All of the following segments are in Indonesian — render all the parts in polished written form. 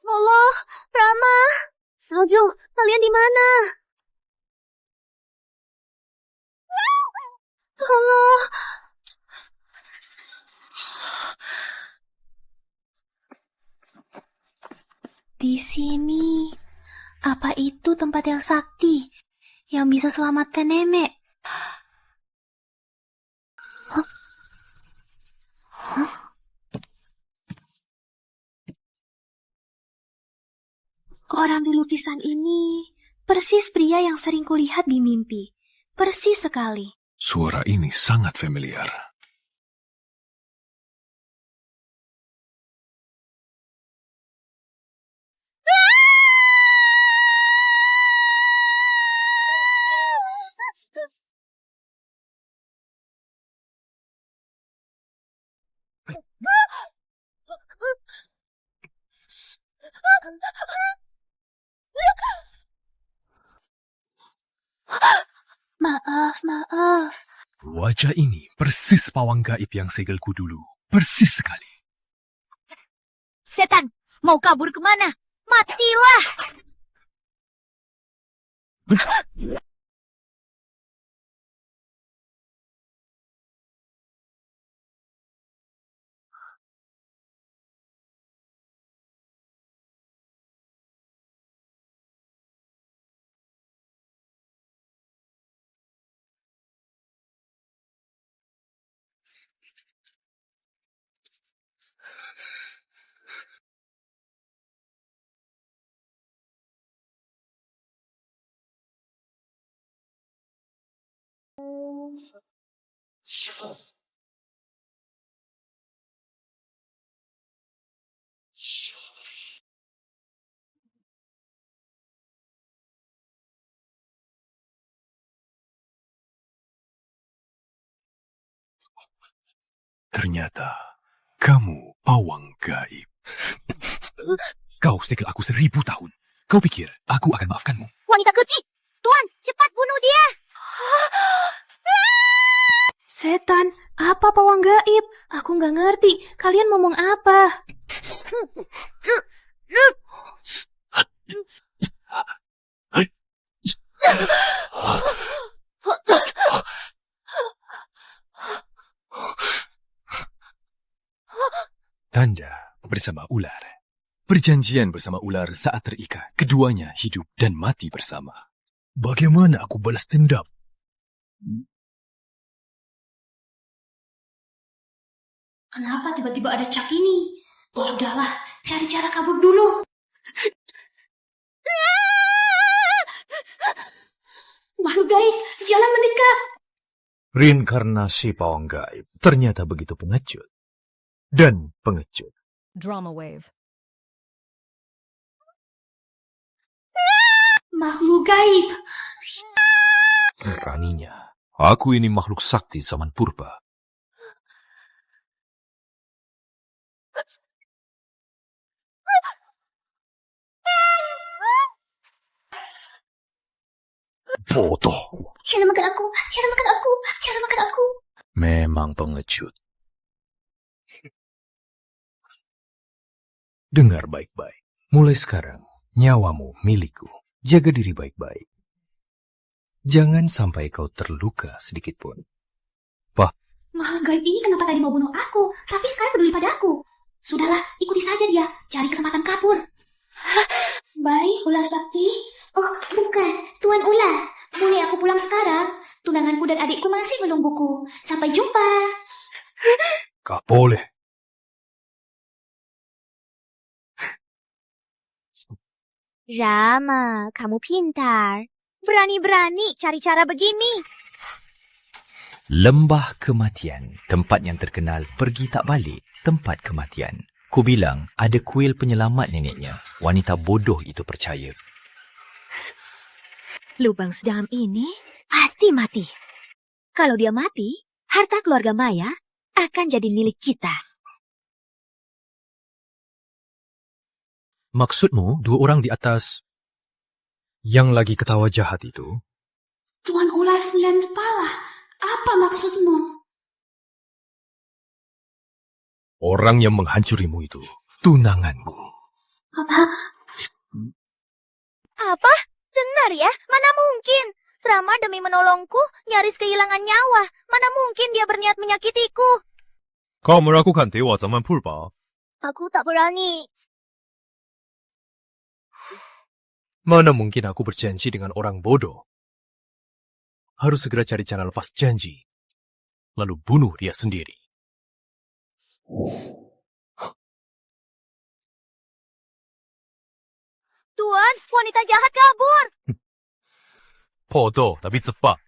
Allah, Rama, Salju, kalian di mana? Allah. Di sini, apa itu tempat yang sakti yang bisa selamatkan nenek? Orang di lukisan ini persis pria yang sering kulihat di mimpi. Persis sekali. Suara ini sangat familiar. Maaf. Wajah ini persis pawang gaib yang segelku dulu. Persis sekali. Setan, mau kabur kemana? Matilah! Ternyata kamu pawang gaib. Kau segel aku 1000 tahun. Kau pikir aku akan maafkanmu? Wanita keji! Tuan, cepat bunuh dia! Setan, apa pawang gaib? Aku nggak ngerti. Kalian ngomong apa? Tanda bersama ular. Perjanjian bersama ular saat terikat. Keduanya hidup dan mati bersama. Bagaimana aku balas dendam? Kenapa tiba-tiba ada Cak ini? Sudahlah, cari cara kabur dulu. Makhluk gaib, jangan mendekat. Reinkarnasi pawang gaib ternyata begitu pengecut. Dan pengecut. Drama wave. Makhluk gaib. Beraninya. Aku ini makhluk sakti zaman purba. Bodoh. Jangan makan aku. Memang pengecut. Dengar baik-baik. Mulai sekarang, nyawamu milikku. Jaga diri baik-baik. Jangan sampai kau terluka sedikit pun. Makhluk gaib ini kenapa tadi mau bunuh aku, tapi sekarang peduli padaku? Sudahlah, ikuti saja dia. Cari kesempatan kabur. Baik, ular sakti. Oh, bukan. Tuan ular. Boleh aku pulang sekarang? Tunanganku dan adikku masih menungguku. Sampai jumpa. Gak boleh. Rama, kamu pintar. Berani-berani cari cara begini. Lembah kematian, tempat yang terkenal pergi tak balik, tempat kematian. Ku bilang ada kuil penyelamat neneknya. Wanita bodoh itu percaya. Lubang sedalam ini pasti mati. Kalau dia mati, harta keluarga Maya akan jadi milik kita. Maksudmu 2 orang di atas yang lagi ketawa jahat itu? Tuan ular 9 kepala. Apa maksudmu? Orang yang menghancurimu itu tunanganku. Apa? Dengar ya, mana mungkin. Rama demi menolongku nyaris kehilangan nyawa. Mana mungkin dia berniat menyakitiku. Kau meragukan dewa zaman purba? Aku tak berani. Mana mungkin aku berjanji dengan orang bodoh? Harus segera cari cara lepas janji, lalu bunuh dia sendiri. Tuan, wanita jahat kabur. Bodoh tapi cepat.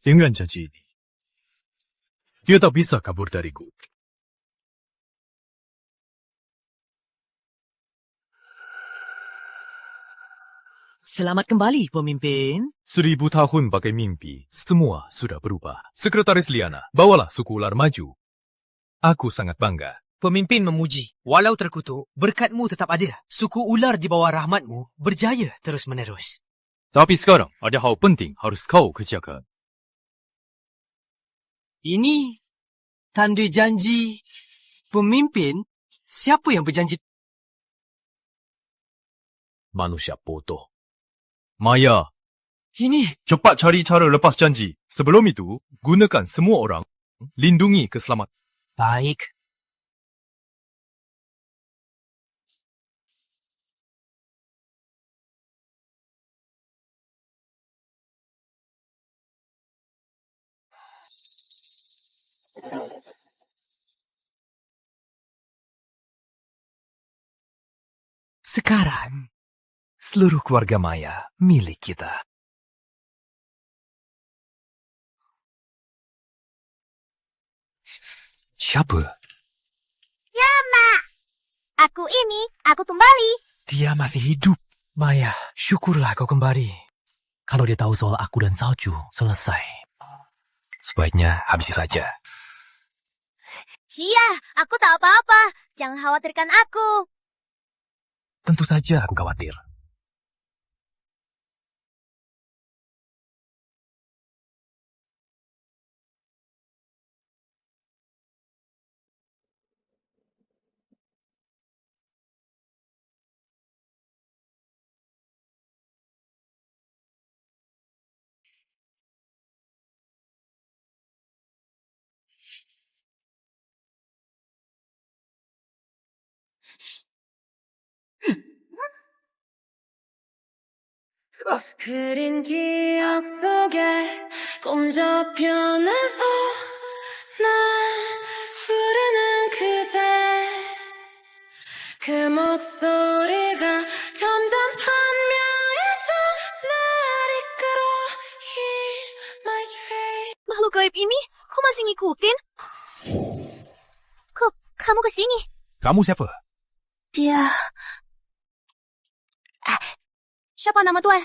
Dengan janji ini, dia tak bisa kabur dariku. Selamat kembali, pemimpin. 1000 tahun pakai mimpi, semua sudah berubah. Sekretaris Liana, bawalah suku ular maju. Aku sangat bangga. Pemimpin memuji. Walau terkutuk, berkatmu tetap ada. Suku ular di bawah rahmatmu berjaya terus-menerus. Tapi sekarang ada hal penting harus kau kerjakan. Ini tanda janji pemimpin. Siapa yang berjanji? Manusia bodoh. Maya, Ini cepat cari cara lepas janji. Sebelum itu, gunakan semua orang. Lindungi keselamatan. baik. Sekarang, seluruh keluarga Maya milik kita. Siapa? Ya, Mak. Aku kembali. Dia masih hidup. Maya, syukurlah kau kembali. Kalau dia tahu soal aku dan salju, selesai. Sebaiknya habisi saja. Iya, aku tak apa-apa. Jangan khawatirkan aku. Tentu saja aku khawatir. 흐린 기억 속에 꼼접편에서 날 부르는 그대 그 목소리가 점점 선명해져 날 이끌어 Hear my train. Makhluk gaib ini, kok masih ngikutin? Kok kamu kesini? Kamu siapa? Dia... Siapa nama Tuan?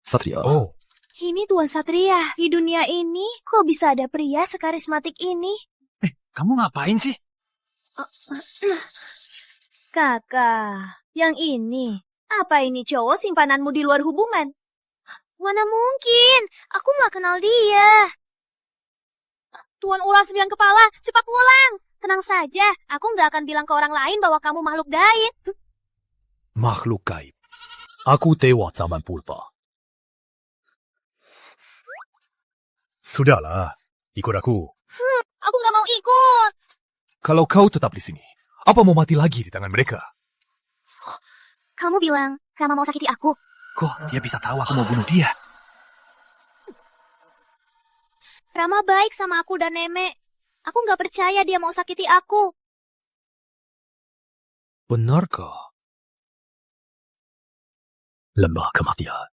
Satria. Oh, Ini Tuan Satria. Di dunia ini, kok bisa ada pria sekarismatik ini? Kamu ngapain sih? Kakak, yang ini. Apa ini cowok simpananmu di luar hubungan? Mana mungkin? Aku nggak kenal dia. Tuan ular 9 kepala, cepat pulang. Tenang saja, aku nggak akan bilang ke orang lain bahwa kamu makhluk gaib. makhluk gaib. Aku dewa zaman purba. Sudahlah, ikut aku. Aku nggak mau ikut. Kalau kau tetap di sini, apa mau mati lagi di tangan mereka? Kamu bilang, Rama mau sakiti aku. Kok dia bisa tahu aku mau bunuh dia? Rama baik sama aku dan Nemek. Aku nggak percaya dia mau sakiti aku. Benarkah? Lembah kematian.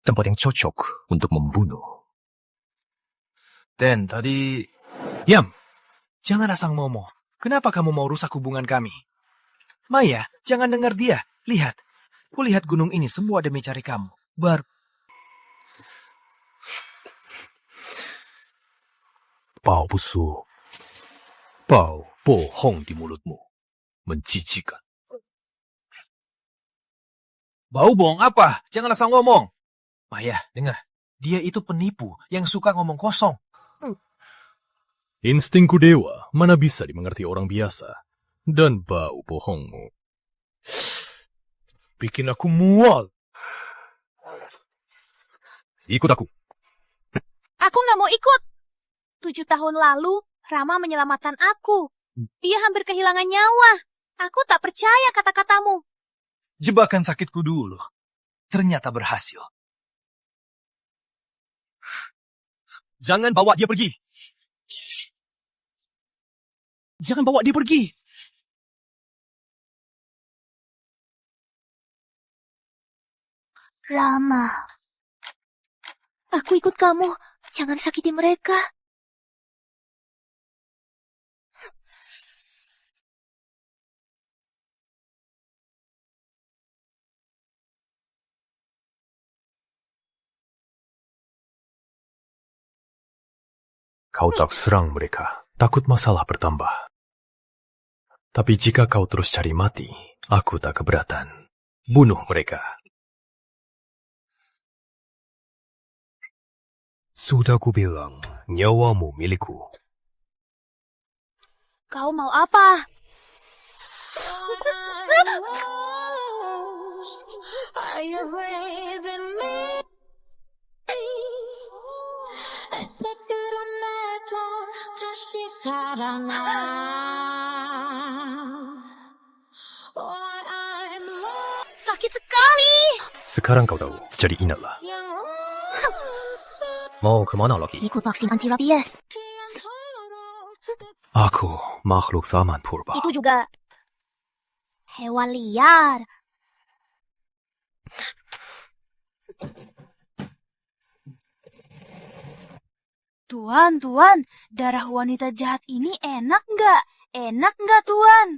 Tempat yang cocok untuk membunuh. Dan tadi... Diam! Jangan asal ngomong. Kenapa kamu mau rusak hubungan kami? Maya, jangan dengar dia. Lihat. Kulihat gunung ini semua demi cari kamu. Bau busuk. Bau bohong di mulutmu. Menjijikan. Bau bohong apa? Jangan asal ngomong. Maya, dengar. Dia itu penipu yang suka ngomong kosong. Instingku dewa mana bisa dimengerti orang biasa. dan bau bohongmu. Bikin aku mual. Ikut aku. Aku nggak mau ikut. 7 tahun lalu, Rama menyelamatkan aku. Dia hampir kehilangan nyawa. Aku tak percaya kata-katamu. Jebakan sakitku dulu. Ternyata berhasil. Jangan bawa dia pergi. Jangan bawa dia pergi. Rama. Aku ikut kamu. Jangan sakiti mereka. Kau tak serang mereka, takut masalah bertambah. Tapi jika kau terus cari mati, aku tak keberatan. Bunuh mereka. Sudah kubilang, nyawamu milikku. Kau mau apa? Are you breathing me? 색으로 다시 살아나. Sakit sekali. Sekarang kau tahu, jadi ingatlah. Mau kemana lagi? Ikut vaksin anti rabies. Aku makhluk zaman purba. Itu juga hewan liar. Tuan, darah wanita jahat ini enak nggak? Enak nggak, Tuan?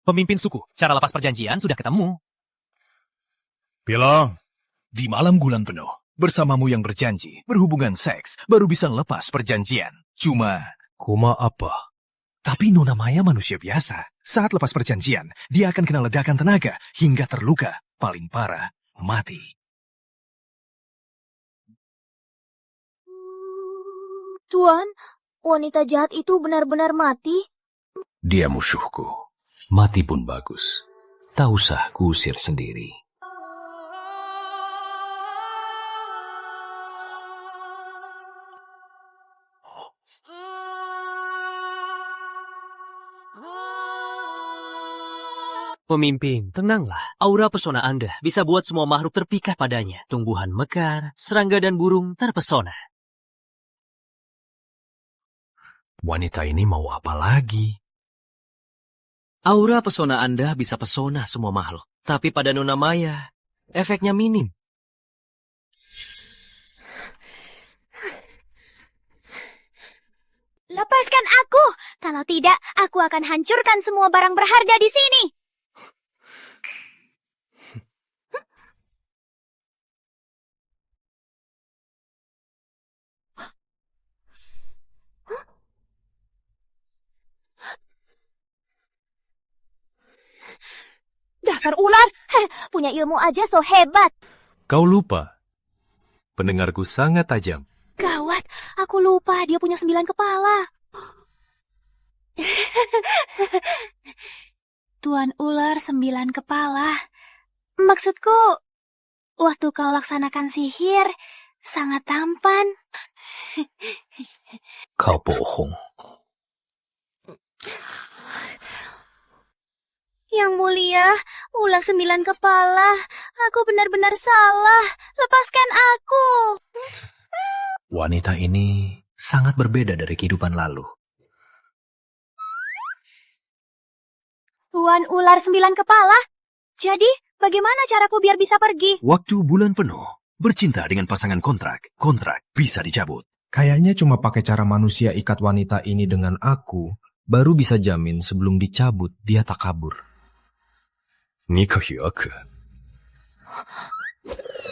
Pemimpin suku, cara lepas perjanjian sudah ketemu. Bilang. Di malam bulan penuh, bersamamu yang berjanji, berhubungan seks, baru bisa lepas perjanjian. Cuma... Kuma apa? Tapi Nona Maya manusia biasa. Saat lepas perjanjian, dia akan kena ledakan tenaga hingga terluka. Paling parah, mati. Tuan, wanita jahat itu benar-benar mati? Dia musuhku. Mati pun bagus. Tak usah kuusir sendiri. Pemimpin, tenanglah. Aura pesona Anda bisa buat semua makhluk terpikat padanya. Tumbuhan mekar, serangga dan burung terpesona. Wanita ini mau apa lagi? Aura pesona Anda bisa pesona semua makhluk. Tapi pada Nona Maya, efeknya minim. Lepaskan aku! Kalau tidak, aku akan hancurkan semua barang berharga di sini. Dasar ular! Punya ilmu aja so hebat. Kau lupa. Pendengarku sangat tajam. Gawat, aku lupa dia punya 9 kepala. Tuan ular 9 kepala. Maksudku, waktu kau laksanakan sihir, sangat tampan. Kau bohong. Yang mulia, ular 9 kepala. Aku benar-benar salah. Lepaskan aku. Wanita ini sangat berbeda dari kehidupan lalu. Tuan ular 9 kepala? Jadi, bagaimana caraku biar bisa pergi? Waktu bulan penuh, bercinta dengan pasangan kontrak bisa dicabut. Kayaknya cuma pakai cara manusia ikat wanita ini dengan aku, baru bisa jamin sebelum dicabut dia tak kabur. Nikah aku.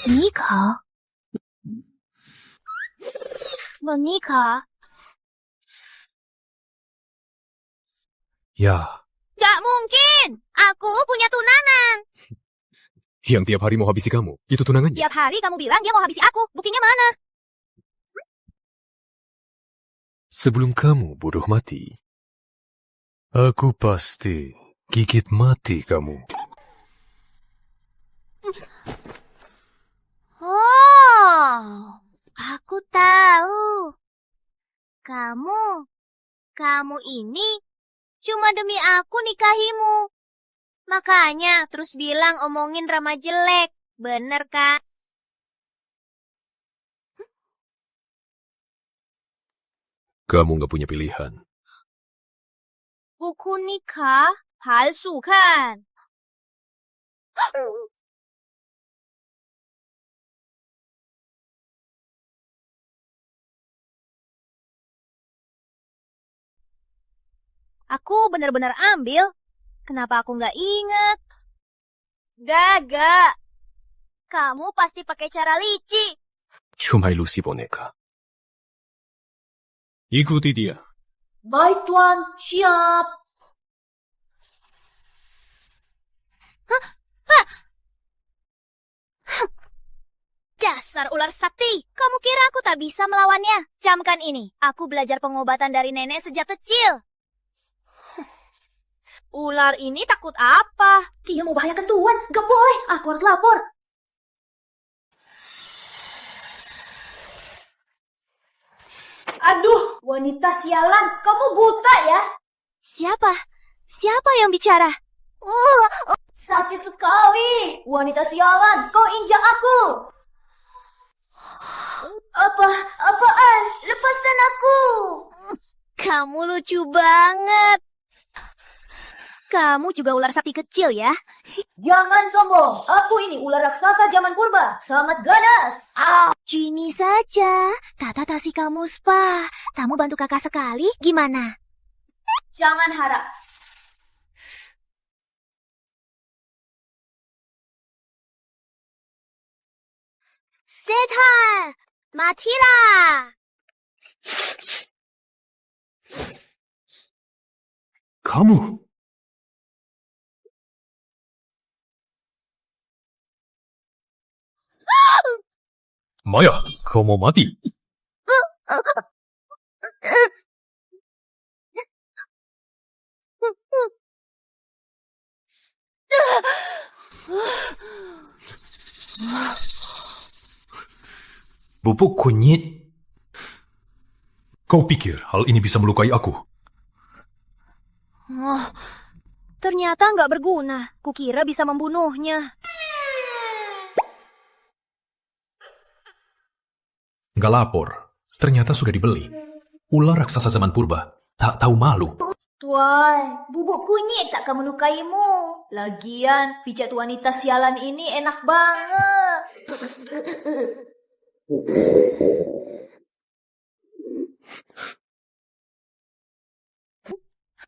Nikah? Menikah? Ya, Gak mungkin! Aku punya tunangan! yang tiap hari mau habisi kamu, itu tunangannya. Tiap hari kamu bilang dia mau habisi aku. Buktinya mana? sebelum kamu bodoh mati. Aku pasti gigit mati kamu. Oh, aku tahu. Kamu ini cuma demi aku nikahimu. Makanya terus bilang omongin Rama jelek. Bener, Kak? Kamu gak punya pilihan. Buku nikah palsu kan? Aku benar-benar ambil. Kenapa aku nggak ingat? Gagak. Kamu pasti pakai cara licik. Cuma ilusi boneka. Ikuti dia. Baik, Tuan. Siap. Dasar ular sakti. Kamu kira aku tak bisa melawannya? Camkan ini. Aku belajar pengobatan dari nenek sejak kecil. Ular ini takut apa? Dia mau bahayakan Tuan. Gak boleh. Aku harus lapor. Aduh, wanita sialan. Kamu buta ya? Siapa? Siapa yang bicara? Sakit sekali. Wanita sialan, kau injak aku. Apaan? Lepaskan aku. Kamu lucu banget. Kamu juga ular sakti kecil ya? Jangan sombong. Aku ini ular raksasa zaman purba. Sangat ganas. Gini saja. Tata kasih kamu spa. Kamu bantu kakak sekali, gimana? Jangan harap. Setan! Matilah! Kamu? Maya, kau mau mati? Bubuk kunyit. Kau pikir hal ini bisa melukai aku? Oh, ternyata nggak berguna. Kukira bisa membunuhnya. Nggak lapor. Ternyata sudah dibeli. Ular raksasa zaman purba. Tak tahu malu. Tuan, bubuk kunyit tak akan melukaimu. Lagian, pijat wanita sialan ini enak banget.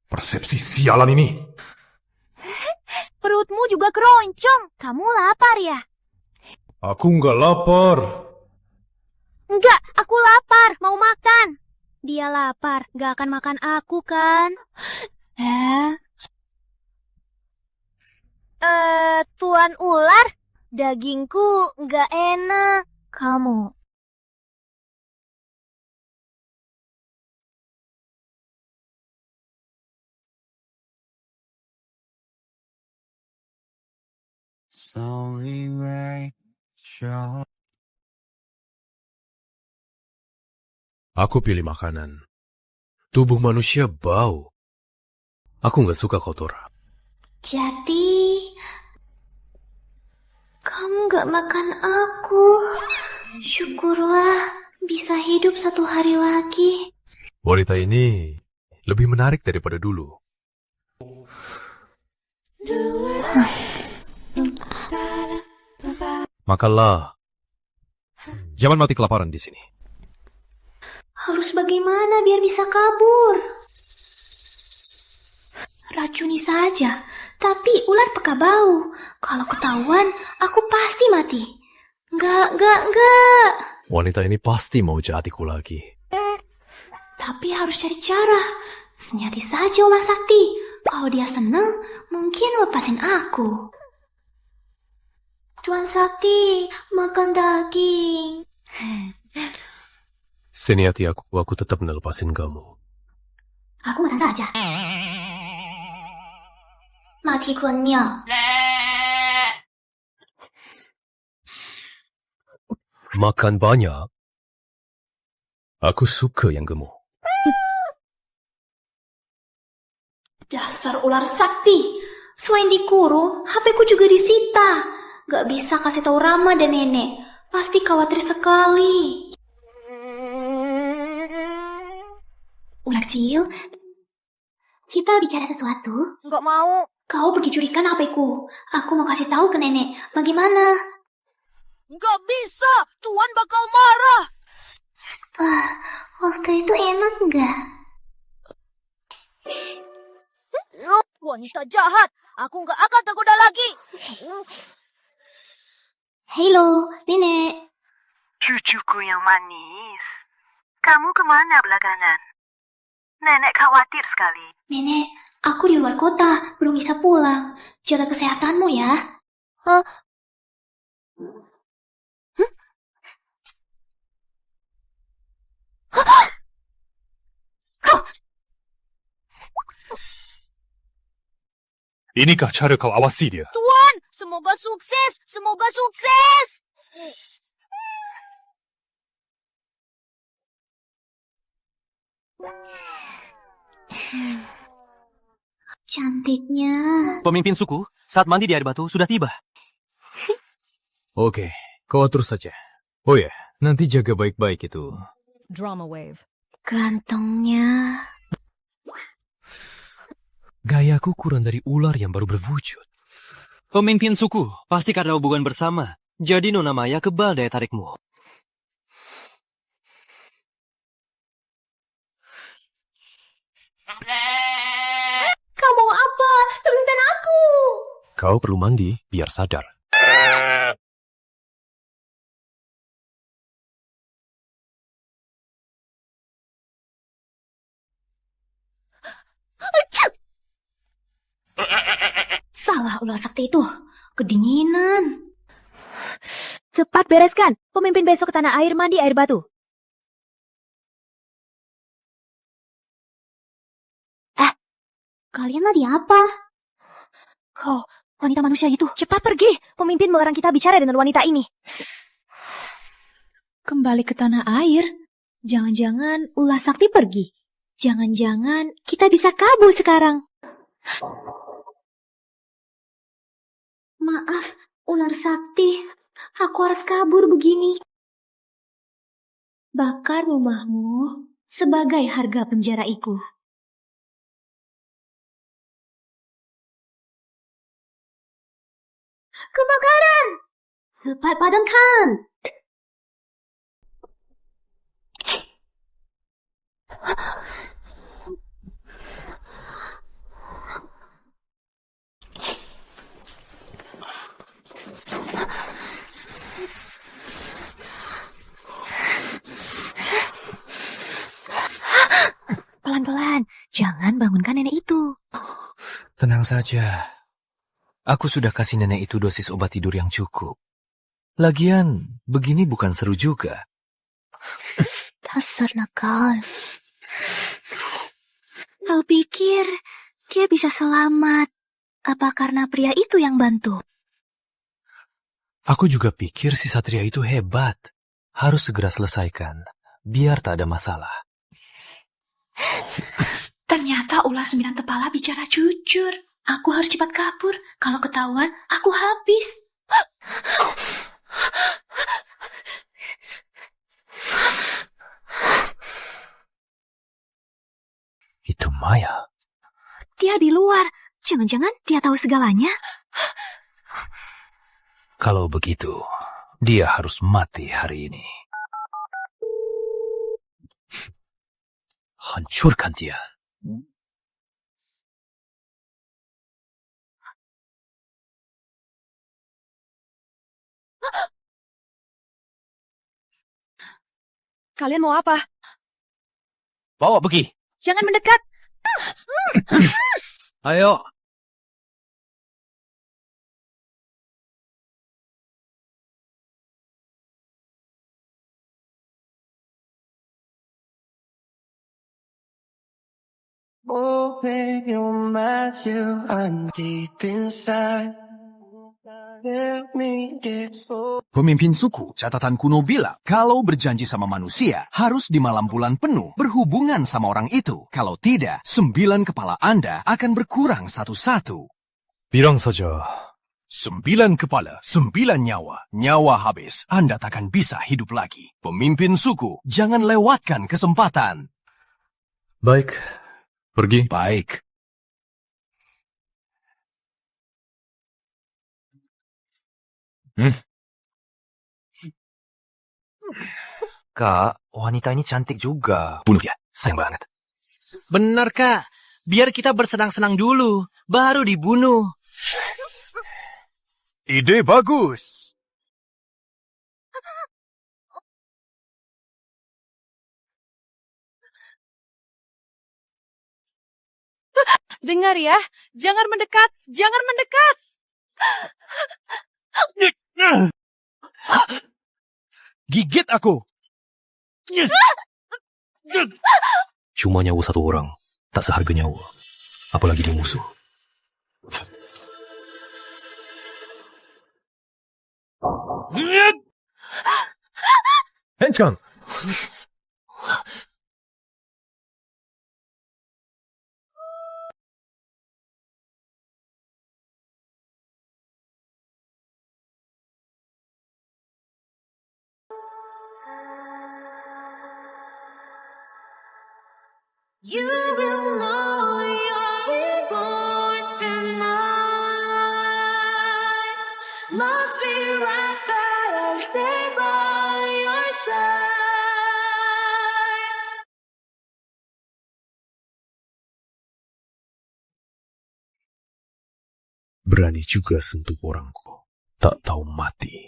Persepsi sialan ini. Perutmu juga keroncong. Kamu lapar ya? Aku nggak lapar. Enggak, aku lapar. Mau makan. Dia lapar. Gak akan makan aku kan? Tuan ular. Dagingku gak enak. Kamu. Aku pilih makanan. Tubuh manusia bau. Aku nggak suka kotor. Jadi, kamu gak makan aku. Syukurlah bisa hidup 1 hari lagi. Wanita ini lebih menarik daripada dulu. Makanlah. Jangan mati kelaparan di sini. Harus bagaimana biar bisa kabur? Racuni saja, tapi ular peka bau. Kalau ketahuan, aku pasti mati. Enggak. Wanita ini pasti mau jahatiku lagi. Tapi harus cari cara. Senyati saja Ular Sakti. Kalau dia senang, mungkin lepasin aku. Tuan Sakti, makan daging. Seniati aku tetap melepasin kamu. Aku makan saja. Mati kunyah. Makan banyak. Aku suka yang gemuk. Dasar ular sakti. Selain dikurung, HP-ku juga disita. Gak bisa kasih tahu Rama dan Nenek. Pasti khawatir sekali. Ular kecil, kita bicara sesuatu. Nggak mau. Kau pergi curikan HP-ku. Aku mau kasih tahu ke Nenek. Bagaimana? Nggak bisa. Tuan bakal marah. Waktu itu enak nggak? Wanita jahat. Aku nggak akan tergoda lagi. Halo, Nenek. Cucuku yang manis. Kamu kemana belakangan? Nenek khawatir sekali. Nenek, aku di luar kota. Belum bisa pulang. Jaga kesehatanmu ya. Hah? Inikah cara kau awasi dia? Tuan, semoga sukses. Semoga sukses. Cantiknya. Pemimpin suku, saat mandi di air batu sudah tiba. Oke, kau atur saja. Oh ya, nanti jaga baik-baik itu. Drama wave. Gantengnya. Gayaku kurang dari ular yang baru berwujud. Pemimpin suku, pasti karena hubungan bersama. Jadi Nona Maya kebal daya tarikmu. Kau mau apa? Telintan aku. Kau perlu mandi biar sadar. Salah ular sakti itu. Kedinginan. Cepat bereskan. Pemimpin besok ke tanah air mandi air batu. Kalian lagi apa? Kau, wanita manusia itu. Cepat pergi. Pemimpin melarang kita bicara dengan wanita ini. Kembali ke tanah air? Jangan-jangan ular sakti pergi. Jangan-jangan kita bisa kabur sekarang. Maaf, ular sakti. Aku harus kabur begini. Bakar rumahmu sebagai harga penjaraiku. Kebakaran! Cepat padamkan! Pelan-pelan. Jangan bangunkan nenek itu. Tenang saja. Aku sudah kasih nenek itu dosis obat tidur yang cukup. Lagian, begini bukan seru juga. Dasar nakal. Kau pikir dia bisa selamat? Apa karena pria itu yang bantu? Aku juga pikir si Satria itu hebat. Harus segera selesaikan, biar tak ada masalah. Ternyata ular 9 kepala bicara jujur. Aku harus cepat kabur. Kalau ketahuan, aku habis. Itu Maya. Dia di luar. Jangan-jangan dia tahu segalanya. Kalau begitu, dia harus mati hari ini. Hancurkan dia. Kalian mau apa? Bawa pergi. Jangan mendekat. Ayo, Open your mind till I'm deep inside. Let me get so. Pemimpin suku, catatan kuno bilang, kalau berjanji sama manusia, harus di malam bulan penuh berhubungan sama orang itu. Kalau tidak, 9 kepala Anda akan berkurang satu-satu. Bilang saja. 9 kepala, 9 nyawa. Nyawa habis, Anda takkan bisa hidup lagi. Pemimpin suku, jangan lewatkan kesempatan. Baik, pergi. Baik. Kak, wanita ini cantik juga. Bunuh dia, sayang banget. Benar, Kak. Biar kita bersenang-senang dulu, baru dibunuh. Ide bagus. Dengar ya, jangan mendekat, jangan mendekat. Gigit aku. Cuma nyawa satu orang, tak seharga nyawa. Apalagi dia musuh. Hencang. You will know you're reborn tonight. Must be right that I stay by your side. Berani juga sentuh orangku. Tak tahu mati.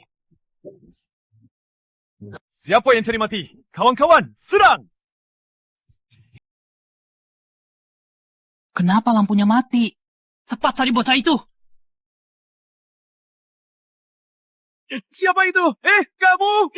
Siapa yang cari mati? Kawan-kawan, serang! Kenapa lampunya mati? Cepat cari bocah itu. Siapa itu? Kamu!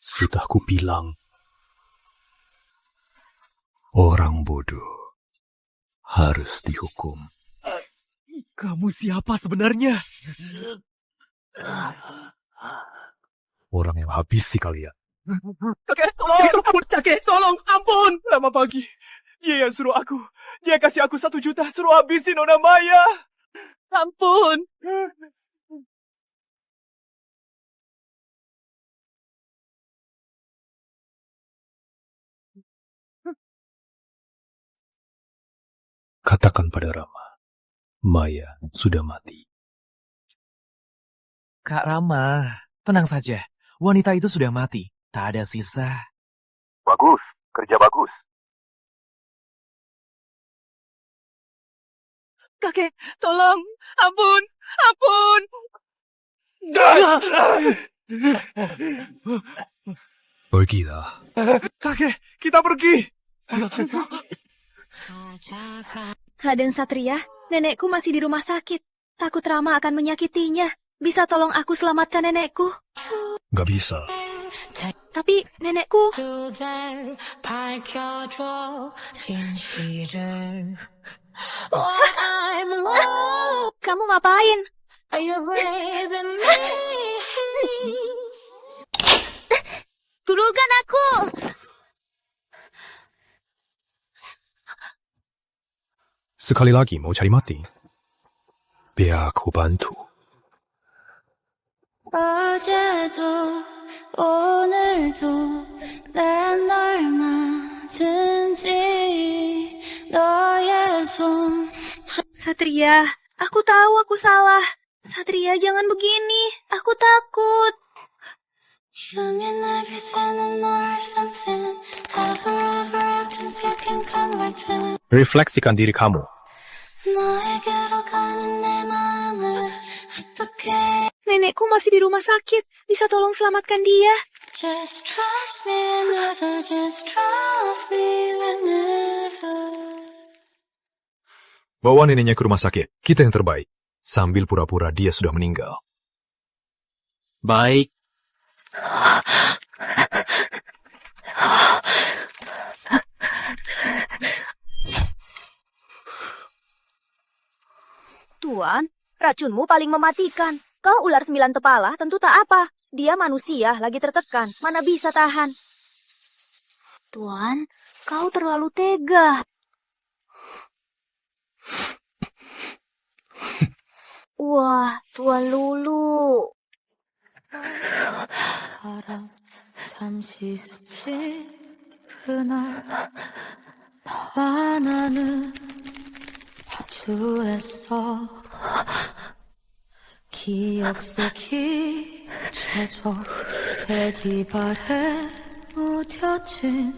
Sudah kubilang. Orang bodoh harus dihukum. Kamu siapa sebenarnya? Orang yang habisi kalian. Kakek, tolong! Kakek, tolong! Ampun! Lama pagi. Dia yang suruh aku. Dia kasih aku 1 juta. Suruh habisin Nona Maya. Ampun! Katakan pada Rama, Maya sudah mati. Kak Rama, tenang saja. Wanita itu sudah mati. Tak ada sisa. Bagus, kerja bagus. Kakek, tolong! Ampun! Ampun! Pergilah. Kakek, kita pergi! Raden Satria, nenekku masih di rumah sakit. Takut Rama akan menyakitinya. Bisa tolong aku selamatkan nenekku? Gak bisa. Tapi nenekku... Kamu ngapain? Turunkan aku! Sekali lagi mau cari mati. Biar aku bantu. 어제도 오늘도 내 널 맞은지 너의 손. Satria, aku tahu aku salah. Satria, jangan begini. Aku takut. Refleksikan diri kamu. 너에게로 가는 내 마음을 Nenekku masih di rumah sakit. Bisa tolong selamatkan dia? Just trust me whenever, just trust me whenever. Bawa neneknya ke rumah sakit. Kita yang terbaik. Sambil pura-pura dia sudah meninggal. Baik. Tuan, racunmu paling mematikan. Kau ular 9 kepala, tentu tak apa. Dia manusia, lagi tertekan. Mana bisa tahan? Tuan, kau terlalu tega. Wah, Tuan Lulu. 바람 잠시 스친 그날 너와 나는 마주했어. 기억 속이 잊혀져 새 기발에 무뎌진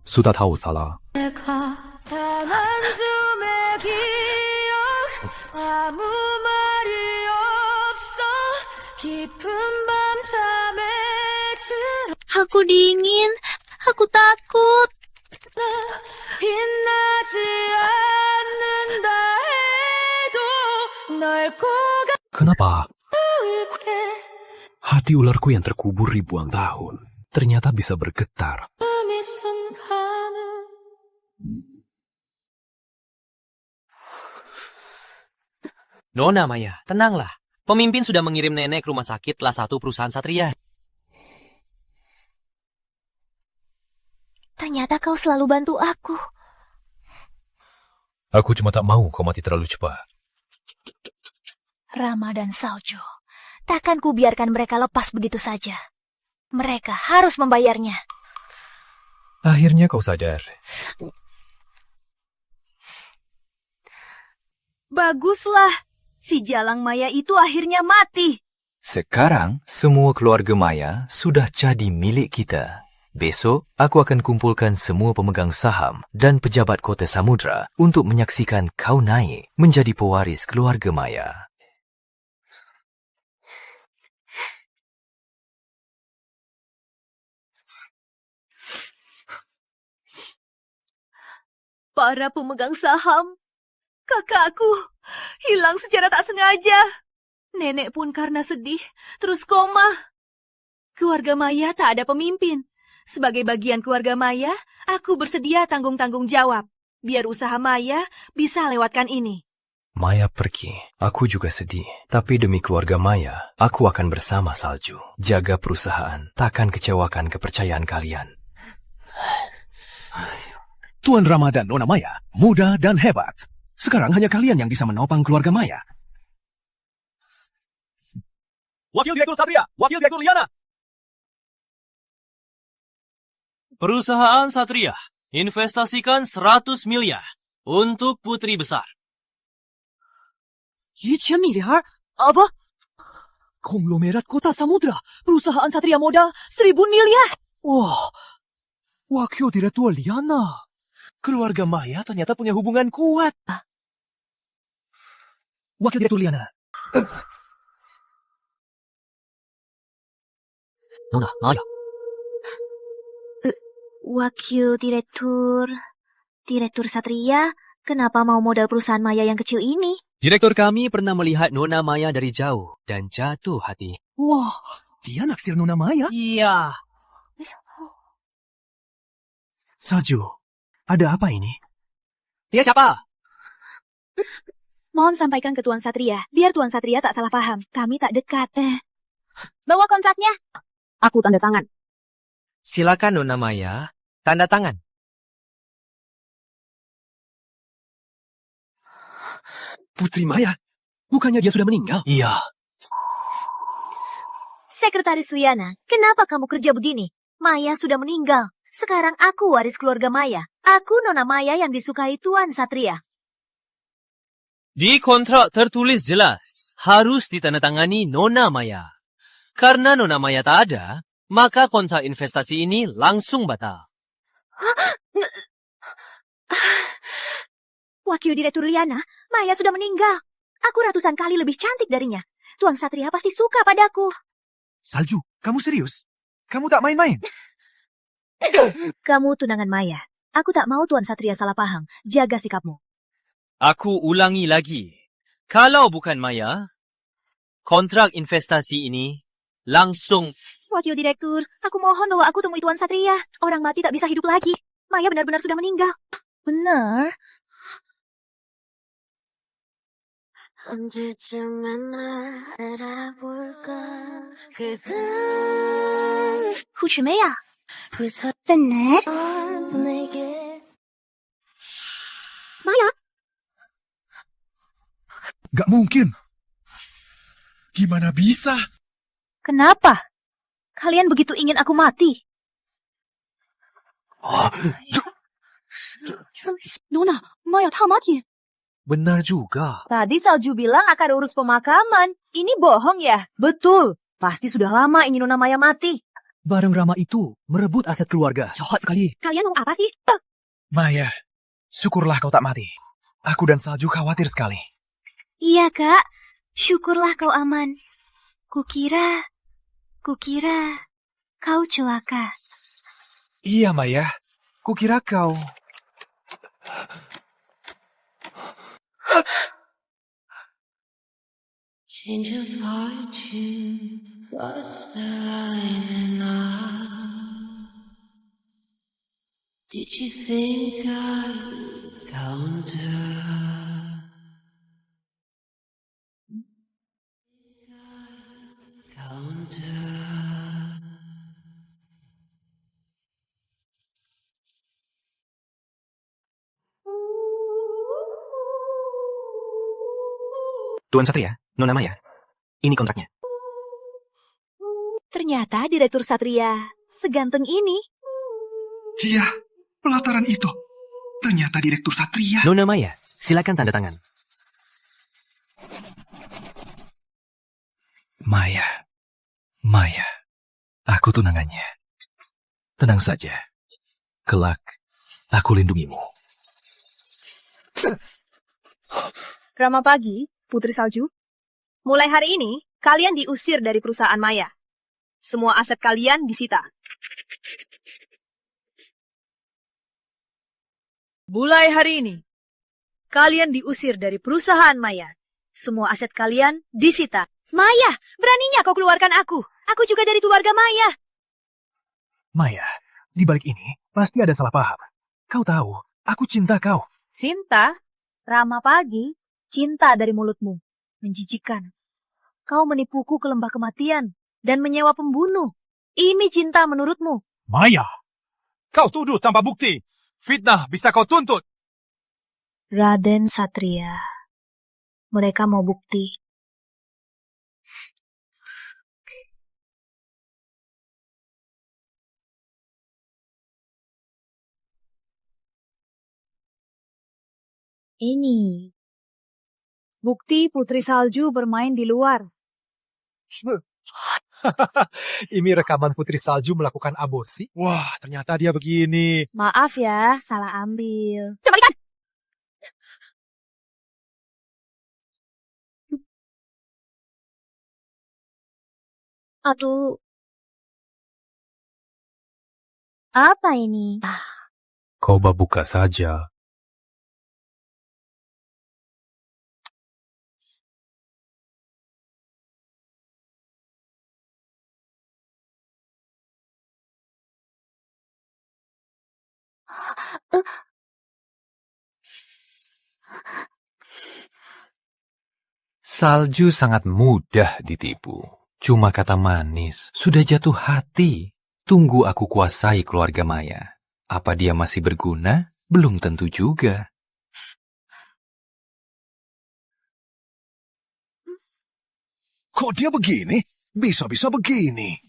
Sudah tahu salah. 내가 단 한 줌의 기억 아무 말이 없어 깊은 밤잠에 들어 Aku dingin, aku takut. 빛나지 않는다 해도 널 꼭 Kenapa? 안을게 Hati ularku yang terkubur ribuan tahun ternyata bisa bergetar. 이 순간은 Nona Maya, tenanglah. Pemimpin sudah mengirim nenek ke rumah sakit kelas 1 perusahaan Satria. Ternyata kau selalu bantu aku. Aku cuma tak mau kau mati terlalu cepat. Rama dan Salju, takkan ku biarkan mereka lepas begitu saja. Mereka harus membayarnya. Akhirnya kau sadar. Baguslah, si Jalang Maya itu akhirnya mati. Sekarang, semua keluarga Maya sudah jadi milik kita. Besok, aku akan kumpulkan semua pemegang saham dan pejabat kota Samudra untuk menyaksikan kau naik menjadi pewaris keluarga Maya. Para pemegang saham, kakakku hilang secara tak sengaja. Nenek pun karena sedih, terus koma. Keluarga Maya tak ada pemimpin. Sebagai bagian keluarga Maya, aku bersedia tanggung-tanggung jawab. Biar usaha Maya bisa lewatkan ini. Maya pergi. Aku juga sedih. Tapi demi keluarga Maya, aku akan bersama Salju. Jaga perusahaan, takkan kecewakan kepercayaan kalian. Tuan Rama dan Nona Maya, muda dan hebat. Sekarang hanya kalian yang bisa menopang keluarga Maya. Wakil Direktur Satria, Wakil Direktur Liana. Perusahaan Satria, investasikan 100 miliar untuk putri besar. 1,000 miliar? Apa? Konglomerat Kota Samudra, perusahaan Satria modal 1,000 miliar. Wah, Wakil Direktur Liana. Keluarga Maya ternyata punya hubungan kuat. Wakil Direktur Liana. Nona Maya. Wakil Direktur Satria, kenapa mau modal perusahaan Maya yang kecil ini? Direktur kami pernah melihat Nona Maya dari jauh dan jatuh hati. Wah, dia naksir Nona Maya? Iya. Salju, ada apa ini? Dia siapa? Mohon sampaikan ke Tuan Satria, biar Tuan Satria tak salah paham. Kami tak dekat. Bawa kontraknya. Aku tanda tangan. Silakan Nona Maya, tanda tangan. Putri Maya? Bukannya dia sudah meninggal? Iya. Sekretaris Liana, kenapa kamu kerja begini? Maya sudah meninggal. Sekarang aku waris keluarga Maya. Aku Nona Maya yang disukai Tuan Satria. Di kontrak tertulis jelas, harus ditandatangani Nona Maya. Karena Nona Maya tak ada, maka kontrak investasi ini langsung batal. Wakil Direktur Liana, Maya sudah meninggal. Aku ratusan kali lebih cantik darinya. Tuan Satria pasti suka padaku. Salju, kamu serius? Kamu tak main-main? Kamu tunangan Maya. Aku tak mau Tuan Satria salah paham. Jaga sikapmu. Aku ulangi lagi. Kalau bukan Maya, kontrak investasi ini langsung... Wakil Direktur, aku mohon bahwa aku temui Tuan Satria. Orang mati tak bisa hidup lagi. Maya benar-benar sudah meninggal. Benar? Maya. Benar? Maya? Gak mungkin. Gimana bisa? Kenapa? Kalian begitu ingin aku mati? Nona, Maya tak mati. Benar juga. Tadi Salju bilang akan urus pemakaman. Ini bohong ya? Betul. Pasti sudah lama ingin Nona Maya mati. Barang Rama itu merebut aset keluarga. Jahat kali. Kalian mau apa sih? Maya, syukurlah kau tak mati. Aku dan Salju khawatir sekali. Iya, Kak. Syukurlah kau aman. Kukira kau celaka. Iya, Maya. Kukira kau... Change of fortune, what's the line enough? Did you think I'd counter? Tuan Satria, Nona Maya, ini kontraknya. Ternyata Direktur Satria seganteng ini. Iya, pelataran itu. Ternyata Direktur Satria. Nona Maya, silakan tanda tangan. Maya, aku tunangannya. Tenang saja. Kelak, aku lindungimu. Rama Pagi, Putri Salju. Mulai hari ini, kalian diusir dari perusahaan Maya. Semua aset kalian disita. Mulai hari ini, kalian diusir dari perusahaan Maya. Semua aset kalian disita. Maya, beraninya kau keluarkan aku. Aku juga dari keluarga Maya. Maya, di balik ini pasti ada salah paham. Kau tahu, aku cinta kau. Cinta? Rama Pagi, cinta dari mulutmu. Menjijikan. Kau menipuku ke lembah kematian dan menyewa pembunuh. Ini cinta menurutmu? Maya, kau tuduh tanpa bukti. Fitnah bisa kau tuntut. Raden Satria. Mereka mau bukti. Ini. Bukti Putri Salju bermain di luar. Ini rekaman Putri Salju melakukan aborsi. Wah, ternyata dia begini. Maaf ya, salah ambil. Kembalikan! Aduh. Apa ini? Coba buka saja. Salju sangat mudah ditipu. Cuma kata manis, sudah jatuh hati. Tunggu aku kuasai keluarga Maya. Apa dia masih berguna? Belum tentu juga. Kok dia begini? Bisa-bisa begini.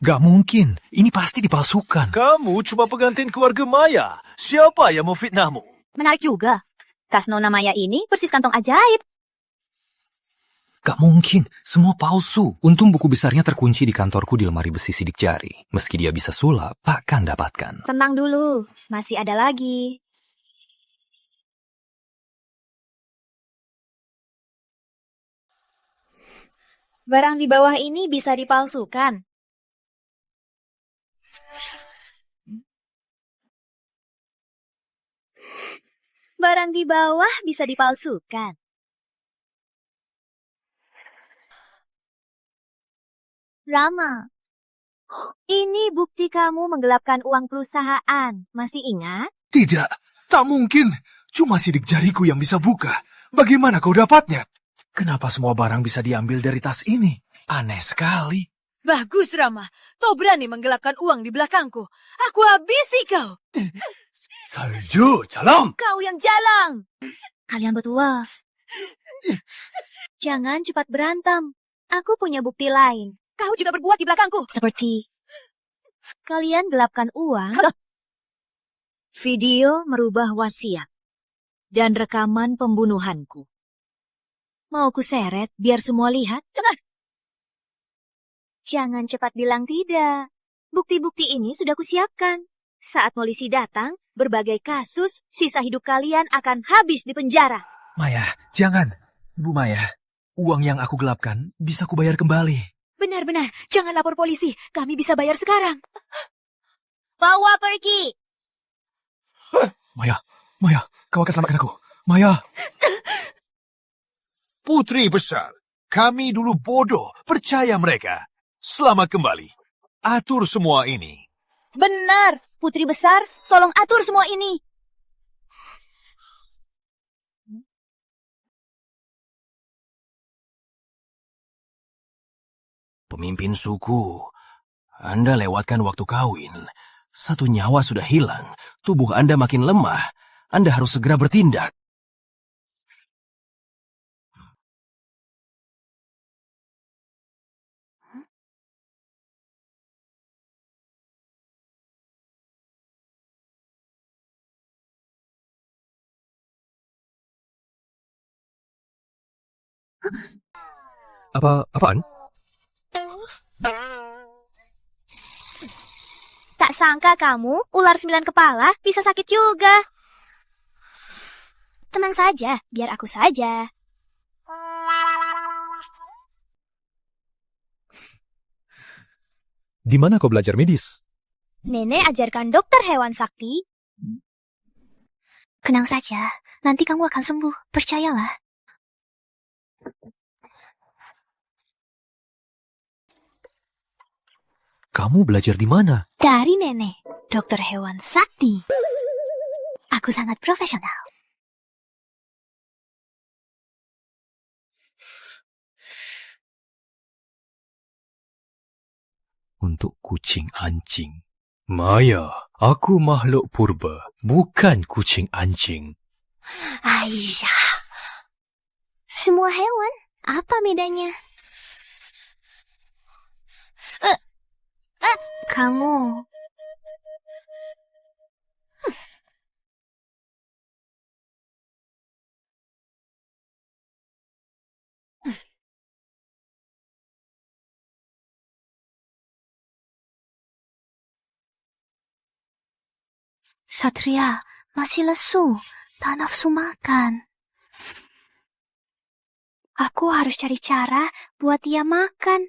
Gak mungkin. Ini pasti dipalsukan. Kamu cuma pengantin keluarga Maya. Siapa yang mau fitnahmu? Menarik juga. Tas Nona Maya ini persis kantong ajaib. Gak mungkin, semua palsu. Untung buku besarnya terkunci di kantorku di lemari besi sidik jari. Meski dia bisa sulap, takkan dapatkan. Tenang dulu, masih ada lagi. Barang di bawah ini bisa dipalsukan. Barang di bawah bisa dipalsukan. Rama, ini bukti kamu menggelapkan uang perusahaan. Masih ingat? Tidak, tak mungkin. Cuma sidik jariku yang bisa buka. Bagaimana kau dapatnya? Kenapa semua barang bisa diambil dari tas ini? Aneh sekali. Bagus, Rama. Kau berani menggelapkan uang di belakangku. Aku habisi kau. Salju, jalan. Kau yang jalang. Kalian berdua. Jangan cepat berantem. Aku punya bukti lain. Kau juga berbuat di belakangku. Seperti kalian gelapkan uang, video merubah wasiat, dan rekaman pembunuhanku. Mau ku seret biar semua lihat? Jangan cepat bilang tidak. Bukti-bukti ini sudah kusiapkan. Saat polisi datang, berbagai kasus, sisa hidup kalian akan habis di penjara. Maya, jangan. Ibu Maya, uang yang aku gelapkan bisa kubayar kembali. Benar-benar, jangan lapor polisi. Kami bisa bayar sekarang. Bawa pergi. Maya, kau akan selamatkan aku. Maya. Putri besar, kami dulu bodoh, percaya mereka. Selamat kembali. Atur semua ini. Benar, putri besar, tolong atur semua ini. Pemimpin suku, Anda lewatkan waktu kawin. Satu nyawa sudah hilang, tubuh Anda makin lemah. Anda harus segera bertindak. Apaan? Tak sangka kamu, ular 9 kepala, bisa sakit juga. Tenang saja, biar aku saja. Di mana kau belajar medis? Nenek ajarkan dokter hewan sakti. Tenang saja, nanti kamu akan sembuh, percayalah. Kamu belajar di mana? Dari nenek, dokter hewan sakti. Aku sangat profesional. Untuk kucing anjing. Maya, aku makhluk purba, bukan kucing anjing. Aisyah. Semua hewan, apa bedanya? Kamu. Satria, masih lesu, tak nafsu makan. Aku harus cari cara buat dia makan.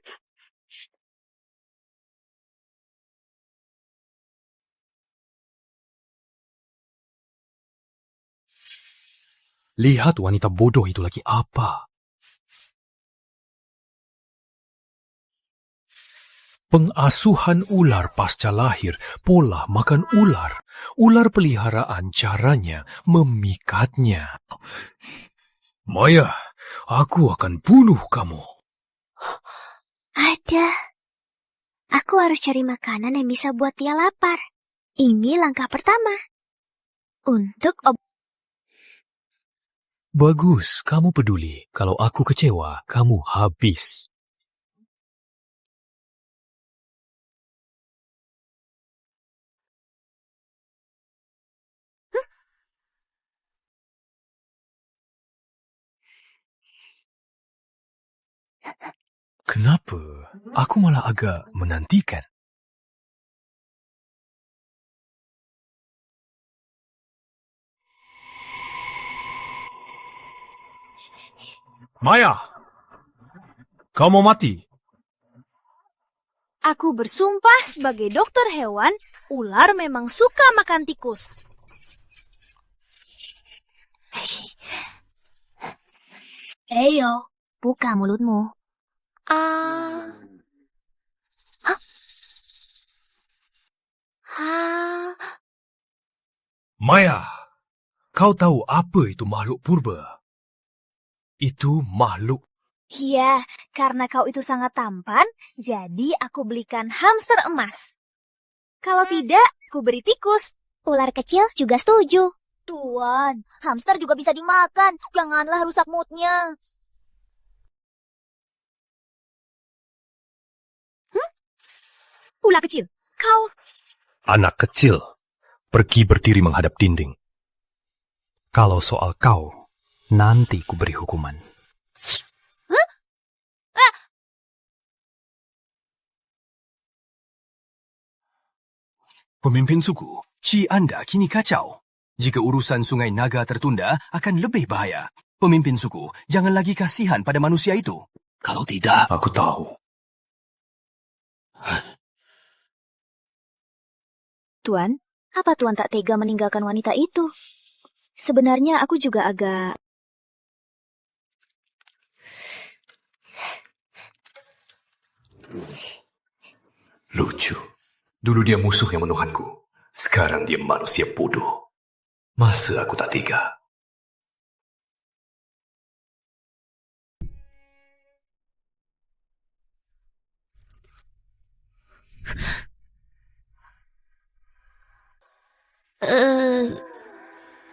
Lihat wanita bodoh itu lagi apa. Pengasuhan ular pasca lahir, pola makan ular. Ular peliharaan caranya memikatnya. Maya, aku akan bunuh kamu. Ada. Aku harus cari makanan yang bisa buat dia lapar. Ini langkah pertama. Untuk Bagus, kamu peduli. Kalau aku kecewa, kamu habis. Kenapa? Aku malah agak menantikan. Maya, Kau mau mati? Aku bersumpah sebagai dokter hewan, ular memang suka makan tikus. Eyo, buka mulutmu. Maya, kau tahu apa itu makhluk purba? Itu makhluk. Iya, karena kau itu sangat tampan, jadi aku belikan hamster emas. Kalau tidak, ku beri tikus. Ular kecil juga setuju. Tuan, hamster juga bisa dimakan. Janganlah rusak moodnya. Ular kecil, kau... Anak kecil, pergi berdiri menghadap dinding. Kalau soal kau, nanti ku beri hukuman. Pemimpin suku, Ci Anda kini kacau. Jika urusan Sungai Naga tertunda, akan lebih bahaya. Pemimpin suku, jangan lagi kasihan pada manusia itu. Kalau tidak, aku tahu. Tuan, apa Tuan tak tega meninggalkan wanita itu? Sebenarnya aku juga agak... Lucu. Dulu dia musuh yang menuhanku. Sekarang dia manusia bodoh. Masa aku tak tega?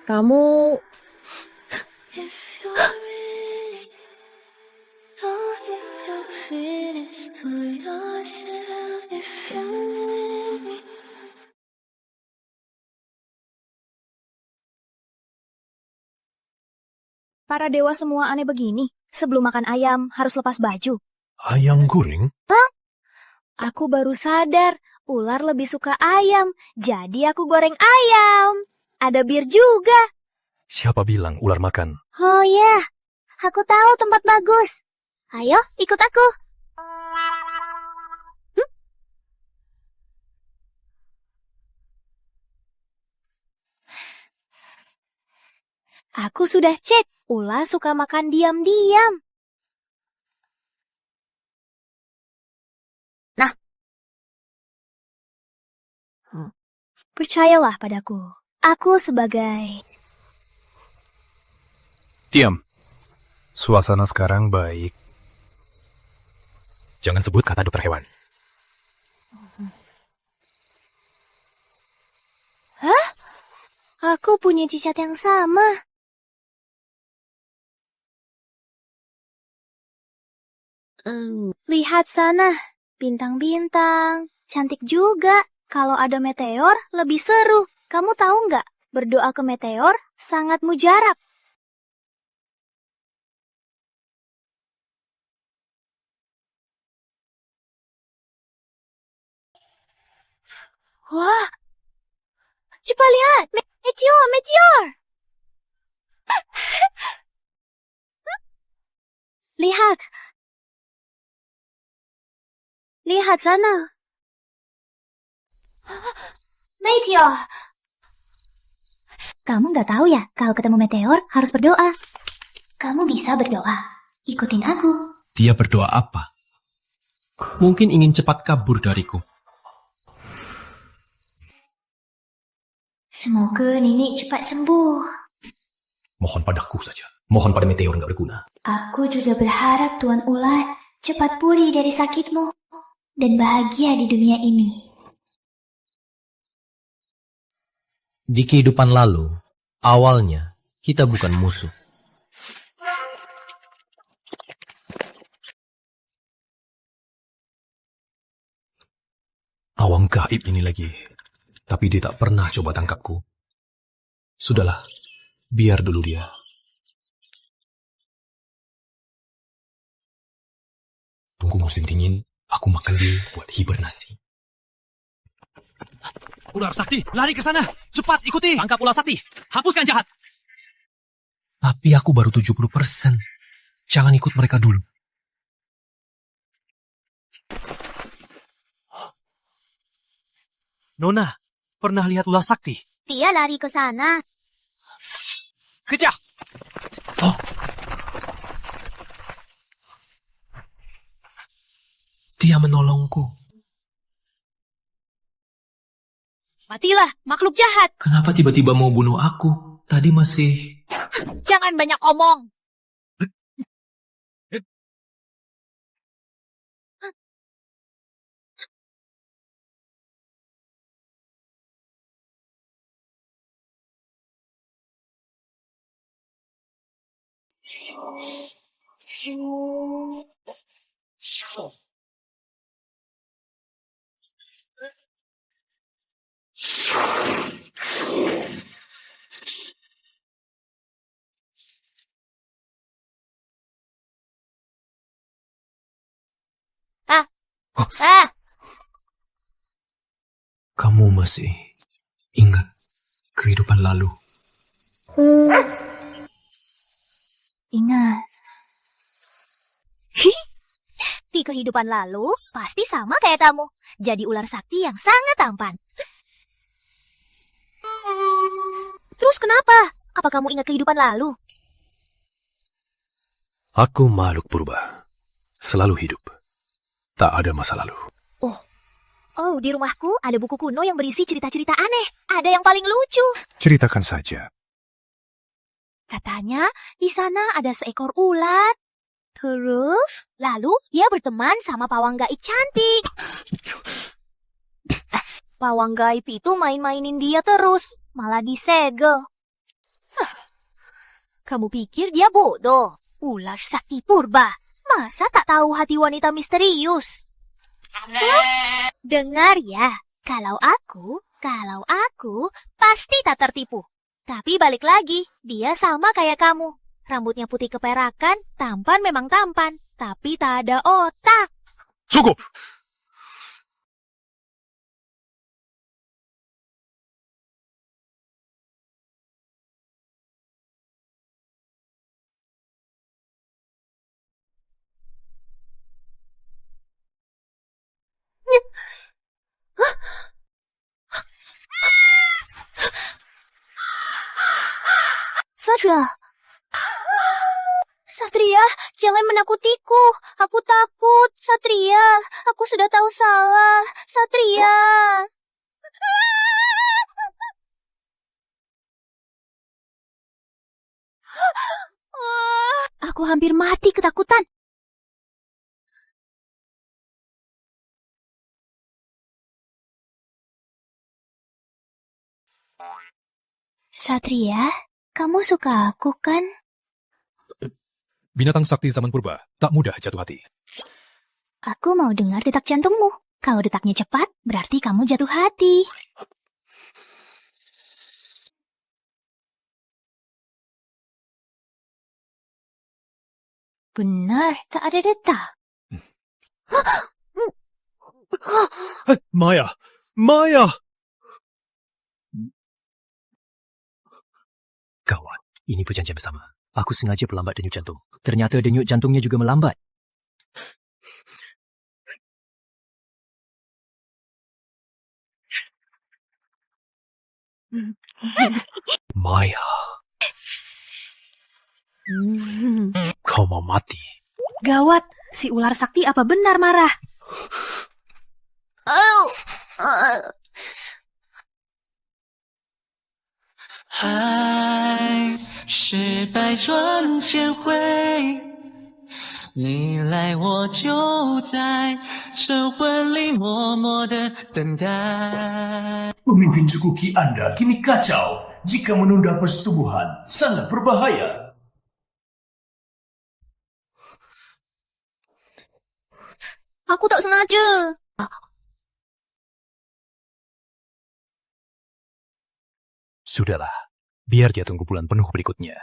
Kamu... Para dewa semua aneh begini. Sebelum makan ayam, harus lepas baju. Ayam goreng? Bang, aku baru sadar, ular lebih suka ayam. Jadi aku goreng ayam. Ada bir juga. Siapa bilang ular makan? Oh ya, aku tahu tempat bagus. Ayo, ikut aku. Aku sudah cek, ular suka makan diam-diam. Nah, percayalah padaku. Aku sebagai... Diam. Suasana sekarang baik. Jangan sebut kata dokter hewan. Hah? Aku punya cicat yang sama. Lihat sana, bintang-bintang. Cantik juga. Kalau ada meteor, lebih seru. Kamu tahu nggak? Berdoa ke meteor sangat mujarab. Wah, cepat lihat, meteor, meteor. Lihat. Lihat sana. Meteor. Kamu nggak tahu ya, kalau ketemu meteor harus berdoa. Kamu bisa berdoa. Ikutin aku. Dia berdoa apa? Mungkin ingin cepat kabur dariku. Semoga nenek cepat sembuh. Mohon padaku saja. Mohon pada meteor nggak berguna. Aku juga berharap Tuan Ular cepat pulih dari sakitmu dan bahagia di dunia ini. Di kehidupan lalu, awalnya kita bukan musuh. Awang gaib ini lagi. Tapi dia tak pernah coba tangkapku. Sudahlah, biar dulu dia. Tunggu musim dingin, aku makan dia buat hibernasi. Ular sakti, lari ke sana. Cepat, ikuti. Tangkap ular sakti. Hapuskan jahat. Tapi aku baru 70%. Jangan ikut mereka dulu. Nona, pernah lihat ular sakti? Dia lari ke sana. Kejar! Dia menolongku. Matilah, makhluk jahat. Kenapa tiba-tiba mau bunuh aku? Tadi masih... Jangan banyak omong. Kamu masih ingat kehidupan lalu? Ingat. Di kehidupan lalu, pasti sama kayak kamu. Jadi ular sakti yang sangat tampan. Terus kenapa? Apa kamu ingat kehidupan lalu? Aku makhluk purba. Selalu hidup. Tak ada masa lalu. Oh, di rumahku ada buku kuno yang berisi cerita-cerita aneh. Ada yang paling lucu. Ceritakan saja. Katanya, di sana ada seekor ular. Terus, lalu dia berteman sama pawang gaib cantik. Pawang gaib itu main-mainin dia terus, malah disegel. Kamu pikir dia bodoh? Ular sakti purba. Masa tak tahu hati wanita misterius? Dengar ya, kalau aku pasti tak tertipu. Tapi balik lagi, dia sama kayak kamu. Rambutnya putih keperakan, tampan memang tampan, tapi tak ada otak. Cukup! Satria, jangan menakutiku. Aku takut, Satria. Aku sudah tahu salah. Satria. Aku hampir mati ketakutan. Satria, kamu suka aku kan? Binatang sakti zaman purba tak mudah jatuh hati. Aku mau dengar detak jantungmu. Kalau detaknya cepat, berarti kamu jatuh hati. Benar, tak ada detak. Maya! Maya! Kawan, ini perjanjian bersama. Aku sengaja perlambat denyut jantung. Ternyata denyut jantungnya juga melambat. Maya. Kau mau mati. Gawat, si ular sakti apa benar marah?爱是百转千回，你来我就在晨昏里默默的等待。 Pemimpin suku Ki Anda kini kacau. Jika menunda persetubuhan, sangat berbahaya. Aku tak sengaja. Sudahlah, biar dia tunggu bulan penuh berikutnya.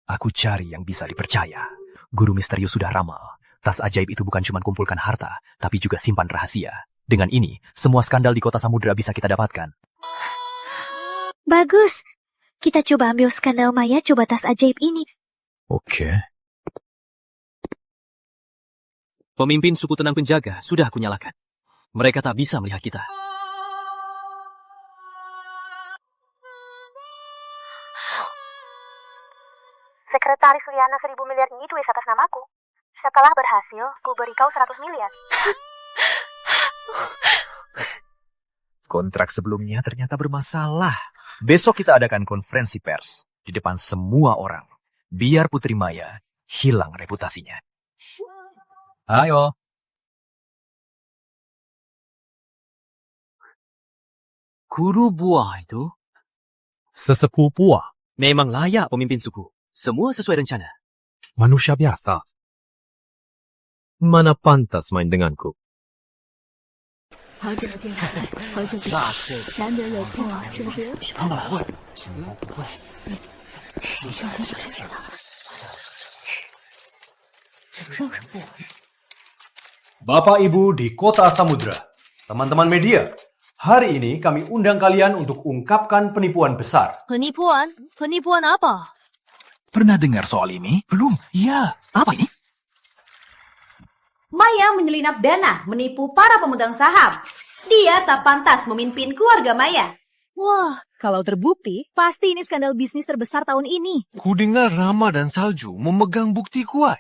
Aku cari yang bisa dipercaya. Guru misterius sudah ramal. Tas ajaib itu bukan cuma kumpulkan harta, tapi juga simpan rahasia. Dengan ini, semua skandal di kota Samudra bisa kita dapatkan. Bagus. Kita coba ambil skandal Maya, coba tas ajaib ini. Oke. Pemimpin suku tenang penjaga sudah aku nyalakan. Mereka tak bisa melihat kita. Sekretaris Liana 1000 miliar ini tulis atas namaku. Setelah berhasil, ku beri kau 100 miliar. Kontrak sebelumnya ternyata bermasalah. Besok kita adakan konferensi pers di depan semua orang. Biar Putri Maya hilang reputasinya. Ayo. Guru buah itu Sesepuh buah. memang layak pemimpin suku. Semua sesuai rencana. Manusia biasa. Mana pantas main denganku? 好久不见，好久不见，难得有空，是不是？不会，不会，你是很小心的。是不是不？ Bapak Ibu di Kota Samudra, teman-teman media, hari ini kami undang kalian untuk ungkapkan penipuan besar. Penipuan? Penipuan apa? Pernah dengar soal ini? Belum? Iya. Apa ini? Maya menyelinap dana menipu para pemegang saham. Dia tak pantas memimpin keluarga Maya. Wah, kalau terbukti, pasti ini skandal bisnis terbesar tahun ini. Kudengar Rama dan Salju memegang bukti kuat.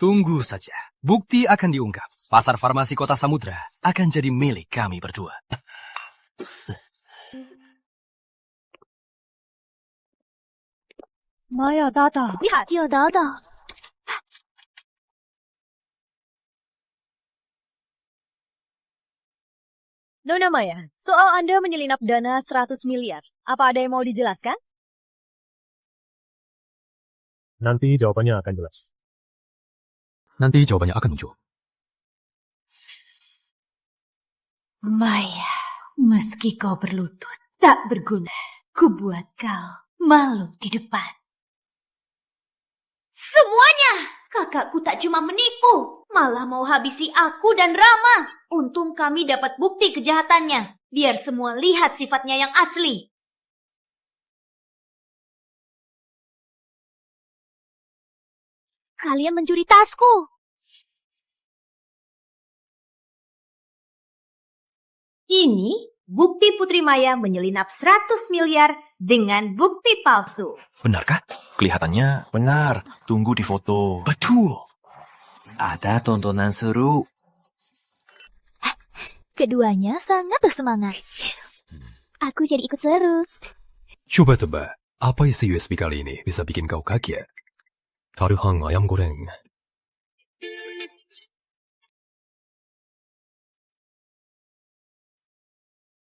Tunggu saja, bukti akan diungkap. Pasar farmasi Kota Samudra akan jadi milik kami berdua. Maya, Dada. Lihat, Ya, Dada. Nona Maya, soal Anda menyelinap dana 100 miliar, apa ada yang mau dijelaskan? Nanti jawabannya akan jelas. Nanti jawabannya akan muncul. Maya, meski kau berlutut tak berguna, ku buat kau malu di depan. Semuanya! Kakakku tak cuma menipu, malah mau habisi aku dan Rama. Untung kami dapat bukti kejahatannya, biar semua lihat sifatnya yang asli. Kalian mencuri tasku. Ini bukti Putri Maya menyelinap 100 miliar dengan bukti palsu. Benarkah? Kelihatannya benar. Tunggu di foto. Betul. Ada tontonan seru. Keduanya sangat bersemangat. Aku jadi ikut seru. Coba tebak, apa isi USB kali ini bisa bikin kau kaget? Taruhan ayam goreng.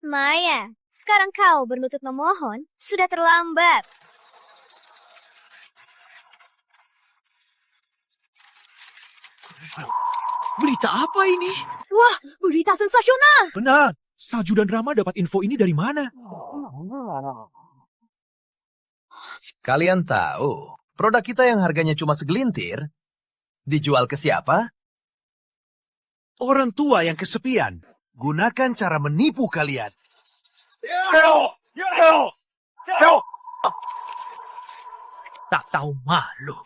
Maya, sekarang kau berlutut memohon, sudah terlambat. Berita apa ini? Wah, berita sensasional! Benar. Salju dan Rama dapat info ini dari mana? Kalian tahu, produk kita yang harganya cuma segelintir, dijual ke siapa? Orang tua yang kesepian. Gunakan cara menipu kalian. Tak tahu malu.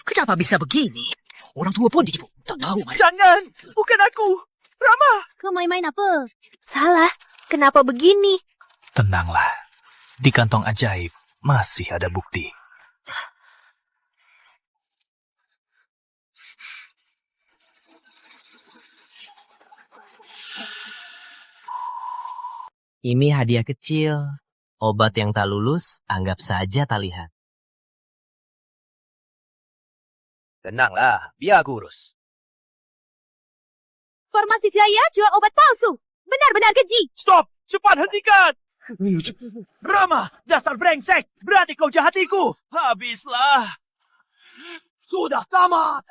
Kenapa bisa begini? Orang tua pun ditipu. Tak tahu. Jangan! Bukan aku! Rama! Kau main-main apa? Salah. Kenapa begini? Tenanglah. Di kantong ajaib masih ada bukti. Ini hadiah kecil. Obat yang tak lulus, anggap saja tak lihat. Tenanglah, biar aku urus. Farmasi Jaya jual obat palsu. Benar-benar keji. Stop! Cepat hentikan! Rama, dasar brengsek! Berarti kau jahatiku! Habislah! Sudah tamat!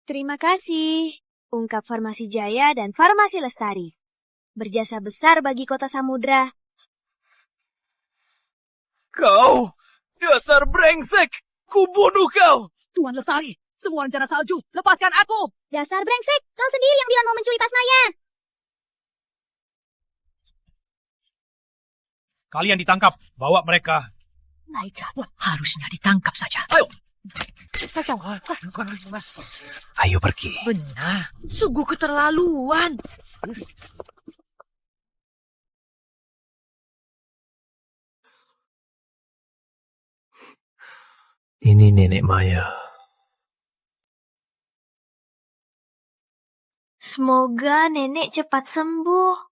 Terima kasih. Ungkap Farmasi Jaya dan Farmasi Lestari. Berjasa besar bagi Kota Samudra. Kau! Dasar brengsek! Kubunuh kau! Tuan Lestari, semua rencana Salju, lepaskan aku! Dasar brengsek, kau sendiri yang bilang mau mencuri tas Maya. kalian ditangkap. Bawa mereka. Harusnya ditangkap saja. Ayo. Ayo pergi. Benar, sungguh keterlaluan. Ini Nenek Maya. Semoga nenek cepat sembuh.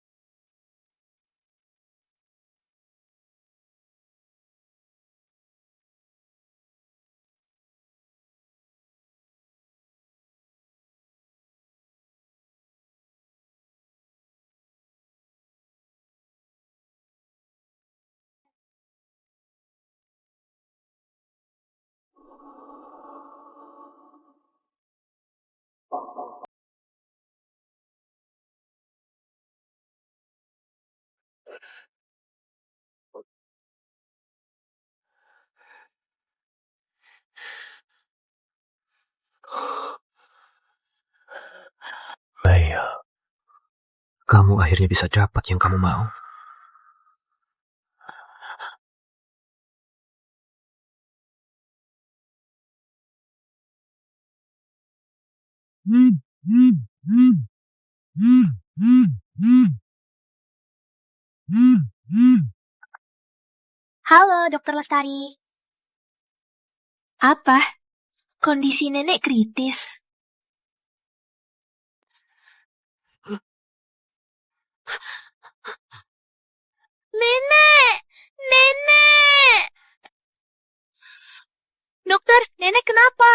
Maya, kamu akhirnya bisa dapat yang kamu mau. Halo, Dokter Lestari. Apa? Kondisi nenek kritis. Nenek! Nenek! Dokter, nenek kenapa?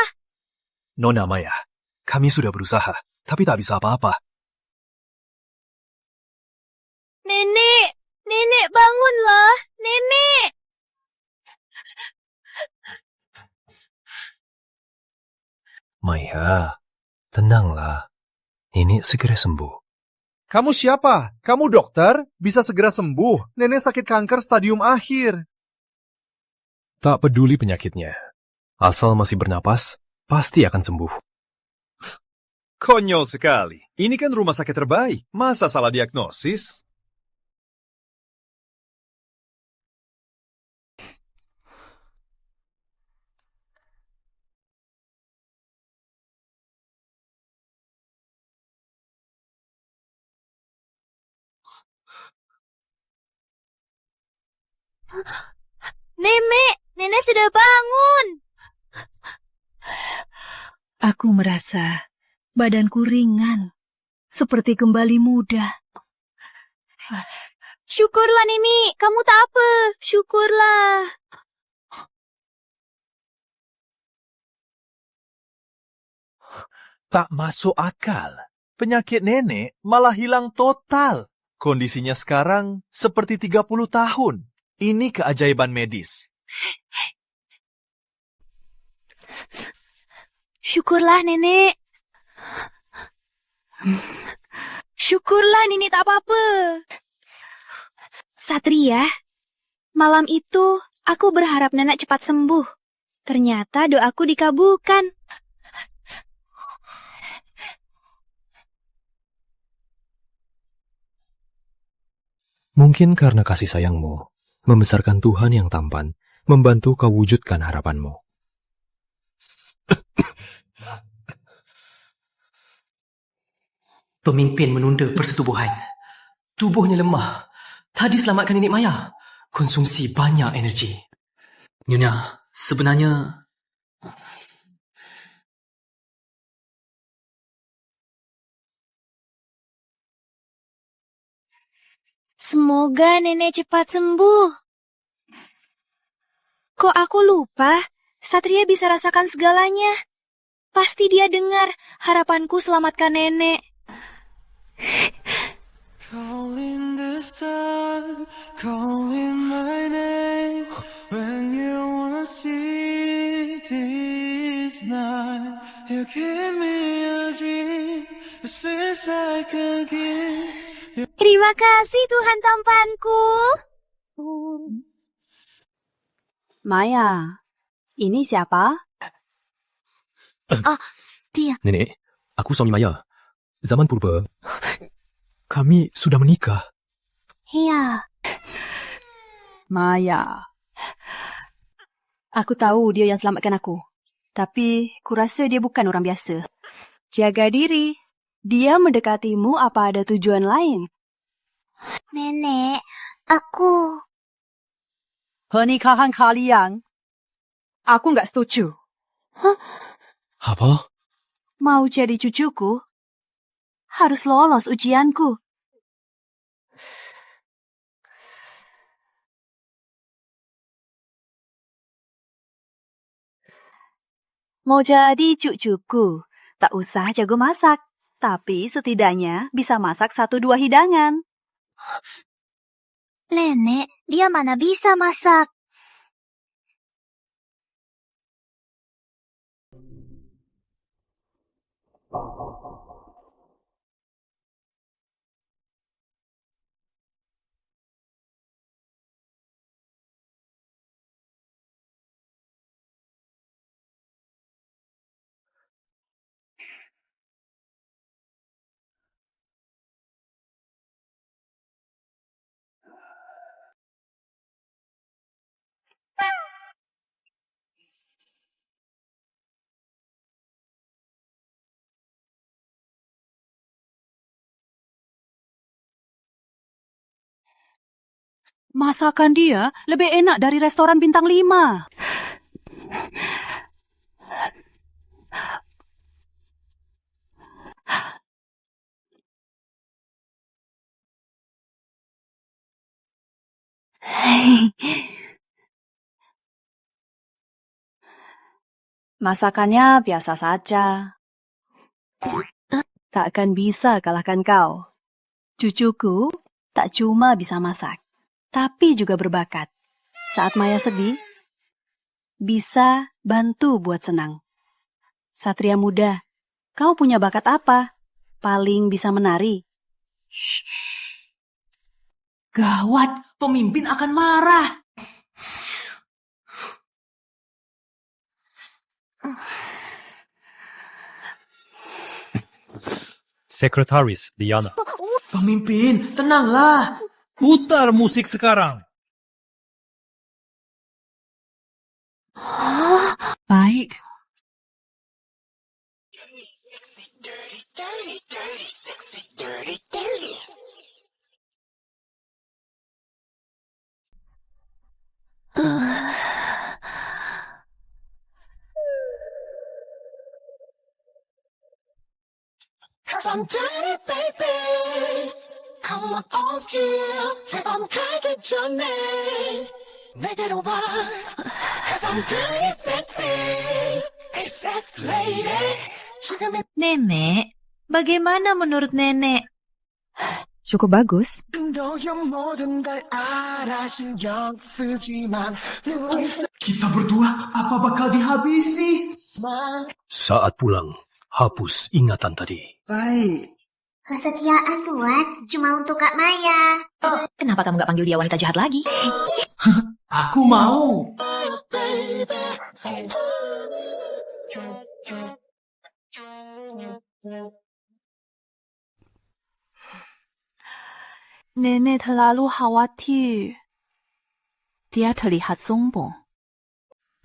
Nona Maya, kami sudah berusaha, tapi tak bisa apa-apa. Nenek! Nenek, bangunlah! Nenek! Maya, tenanglah. Nenek segera sembuh. Kamu siapa? Kamu dokter? Bisa segera sembuh. Nenek sakit kanker stadium akhir. Tak peduli penyakitnya. Asal masih bernapas, pasti akan sembuh. Konyol sekali. Ini kan rumah sakit terbaik. Masa salah diagnosis? Nenek sudah bangun. Aku merasa badanku ringan, seperti kembali muda. Syukurlah, Nemi. Kamu tak apa. Syukurlah. Tak masuk akal. Penyakit nenek malah hilang total. Kondisinya sekarang seperti 30 tahun. Ini keajaiban medis. Syukurlah, Nenek. Syukurlah, Nenek tak apa-apa. Satria, malam itu aku berharap Nenek cepat sembuh. Ternyata doaku dikabulkan. Mungkin karena kasih sayangmu, membesarkan Tuhan yang tampan, membantu kau wujudkan harapanmu. Pemimpin menunda persetubuhan. Tubuhnya lemah. Tadi selamatkan Nenek Maya. Konsumsi banyak energi. Nyonya, sebenarnya... Semoga Nenek cepat sembuh. Kok aku lupa? Satria bisa rasakan segalanya. Pasti dia dengar harapanku selamatkan Nenek. Calling the sun, calling my name. When you wanna see this night, you give me a dream. It feels like a gift. Terima kasih Tuhan tampanku. Maya, ini siapa? Dia. Nenek, aku suami Maya. Zaman purba, kami sudah menikah. Iya. Maya. Aku tahu dia yang selamatkan aku. Tapi kurasa dia bukan orang biasa. Jaga diri. Dia mendekatimu apa ada tujuan lain? Nenek, aku... Pernikahan kalian? Aku nggak setuju. Apa? Mau jadi cucuku? Harus lolos ujianku. Mau jadi cucuku, tak usah jago masak. Tapi setidaknya bisa masak 1-2 hidangan. Nenek, dia mana bisa masak? Masakan dia lebih enak dari restoran bintang 5. Masakannya biasa saja. Tak akan bisa kalahkan kau. Cucuku tak cuma bisa masak, tapi juga berbakat. Saat Maya sedih, bisa bantu buat senang. Satria muda, kau punya bakat apa? Paling bisa menari. Gawat, pemimpin akan marah. Sekretaris Liana. Pemimpin, tenanglah. Putar musik sekarang. Baik. Cause I'm dirty, baby. Come on off here. If I'm get your name. Make it over. Cause I'm dirty, sexy. Hey, sex lady. Nenek, bagaimana menurut nenek? Cukup bagus. Kita berdua apa bakal dihabisi? Saat pulang, hapus ingatan tadi. Baik. Kesetiaan, Tuan. Cuma untuk Kak Maya. Kenapa kamu gak panggil dia wanita jahat lagi? Aku mau. Nenek terlalu khawatir. Dia terlihat sombong.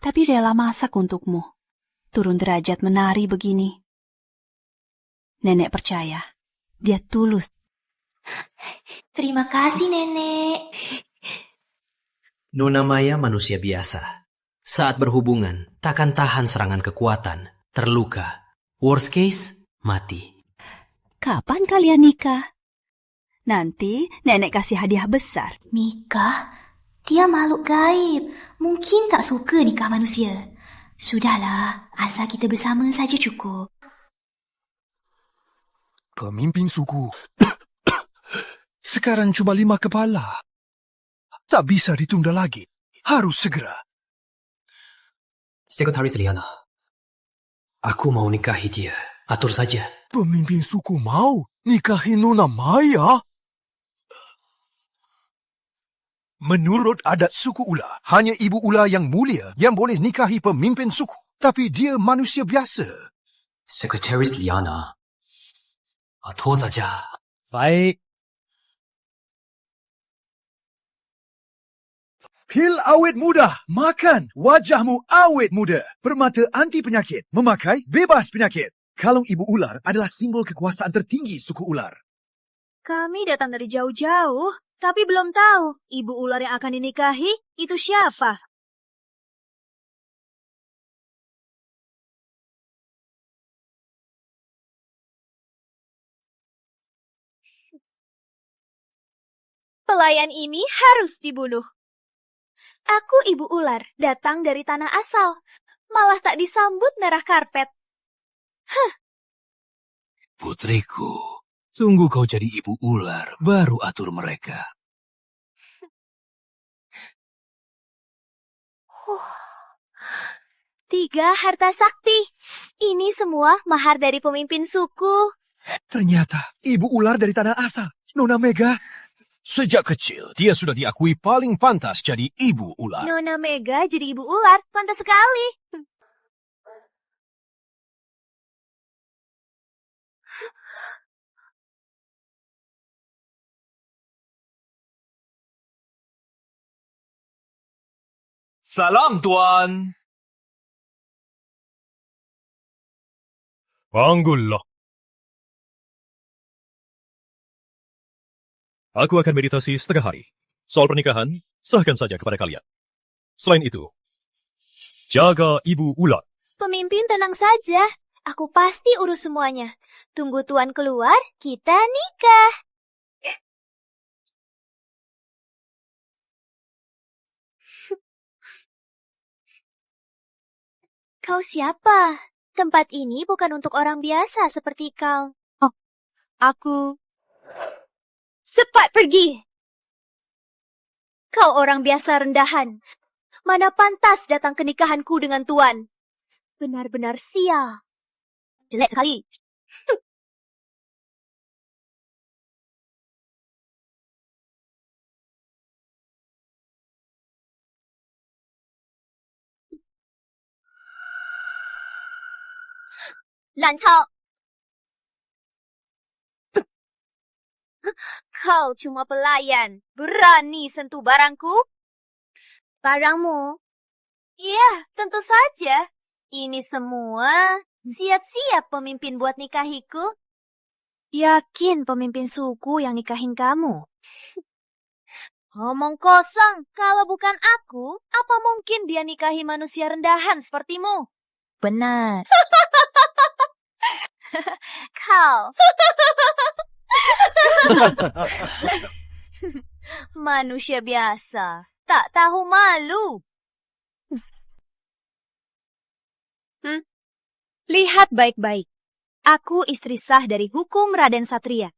Tapi rela masak untukmu. Turun derajat menari begini. Nenek percaya. Dia tulus. Terima kasih, Nenek. Nona Maya manusia biasa. Saat berhubungan, takkan tahan serangan kekuatan, terluka. Worst case, mati. Kapan kalian nikah? Nanti nenek kasih hadiah besar. Nikah? Dia makhluk gaib. Mungkin tak suka nikah manusia. Sudahlah, asal kita bersama saja cukup. Pemimpin suku. Sekarang cuma 5 kepala. Tak bisa ditunda lagi. Harus segera. Sekretaris Liana. Aku mau nikahi dia. Atur saja. Pemimpin suku mau nikahi Nona Maya? Menurut adat suku Ula, hanya ibu Ula yang mulia yang boleh nikahi pemimpin suku. Tapi dia manusia biasa. Sekretaris Liana. Atur saja. Baik. Pil awet muda. Makan. Wajahmu awet muda. Permata anti penyakit. Memakai bebas penyakit. Kalung ibu ular adalah simbol kekuasaan tertinggi suku ular. Kami datang dari jauh-jauh, tapi belum tahu ibu ular yang akan dinikahi itu siapa. Pelayan ini harus dibunuh. Aku ibu ular, datang dari tanah asal. Malah tak disambut merah karpet. Putriku, tunggu kau jadi ibu ular, baru atur mereka. Tiga harta sakti. Ini semua mahar dari pemimpin suku. Ternyata ibu ular dari tanah asal, Nona Mega. Sejak kecil, dia sudah diakui paling pantas jadi ibu ular. Nona Mega jadi ibu ular, pantas sekali. Salam, Tuan. Panggullah. Aku akan meditasi setengah hari. Soal pernikahan, serahkan saja kepada kalian. Selain itu, jaga ibu ular. Pemimpin tenang saja. Aku pasti urus semuanya. Tunggu Tuan keluar, kita nikah. Kau siapa? Tempat ini bukan untuk orang biasa seperti kau. Oh, aku... Cepat pergi! Kau orang biasa rendahan. Mana pantas datang ke nikahanku dengan Tuan? Benar-benar sial. Jelek sekali. Lancau. Kau cuma pelayan. Berani sentuh barangku? Barangmu? Iya, tentu saja. Ini semua siap-siap pemimpin buat nikahiku. Yakin pemimpin suku yang nikahin kamu? Ngomong kosong. Kalau bukan aku, apa mungkin dia nikahi manusia rendahan sepertimu? Benar. Kau. Manusia biasa, tak tahu malu. Lihat baik-baik. Aku istri sah dari hukum Raden Satria.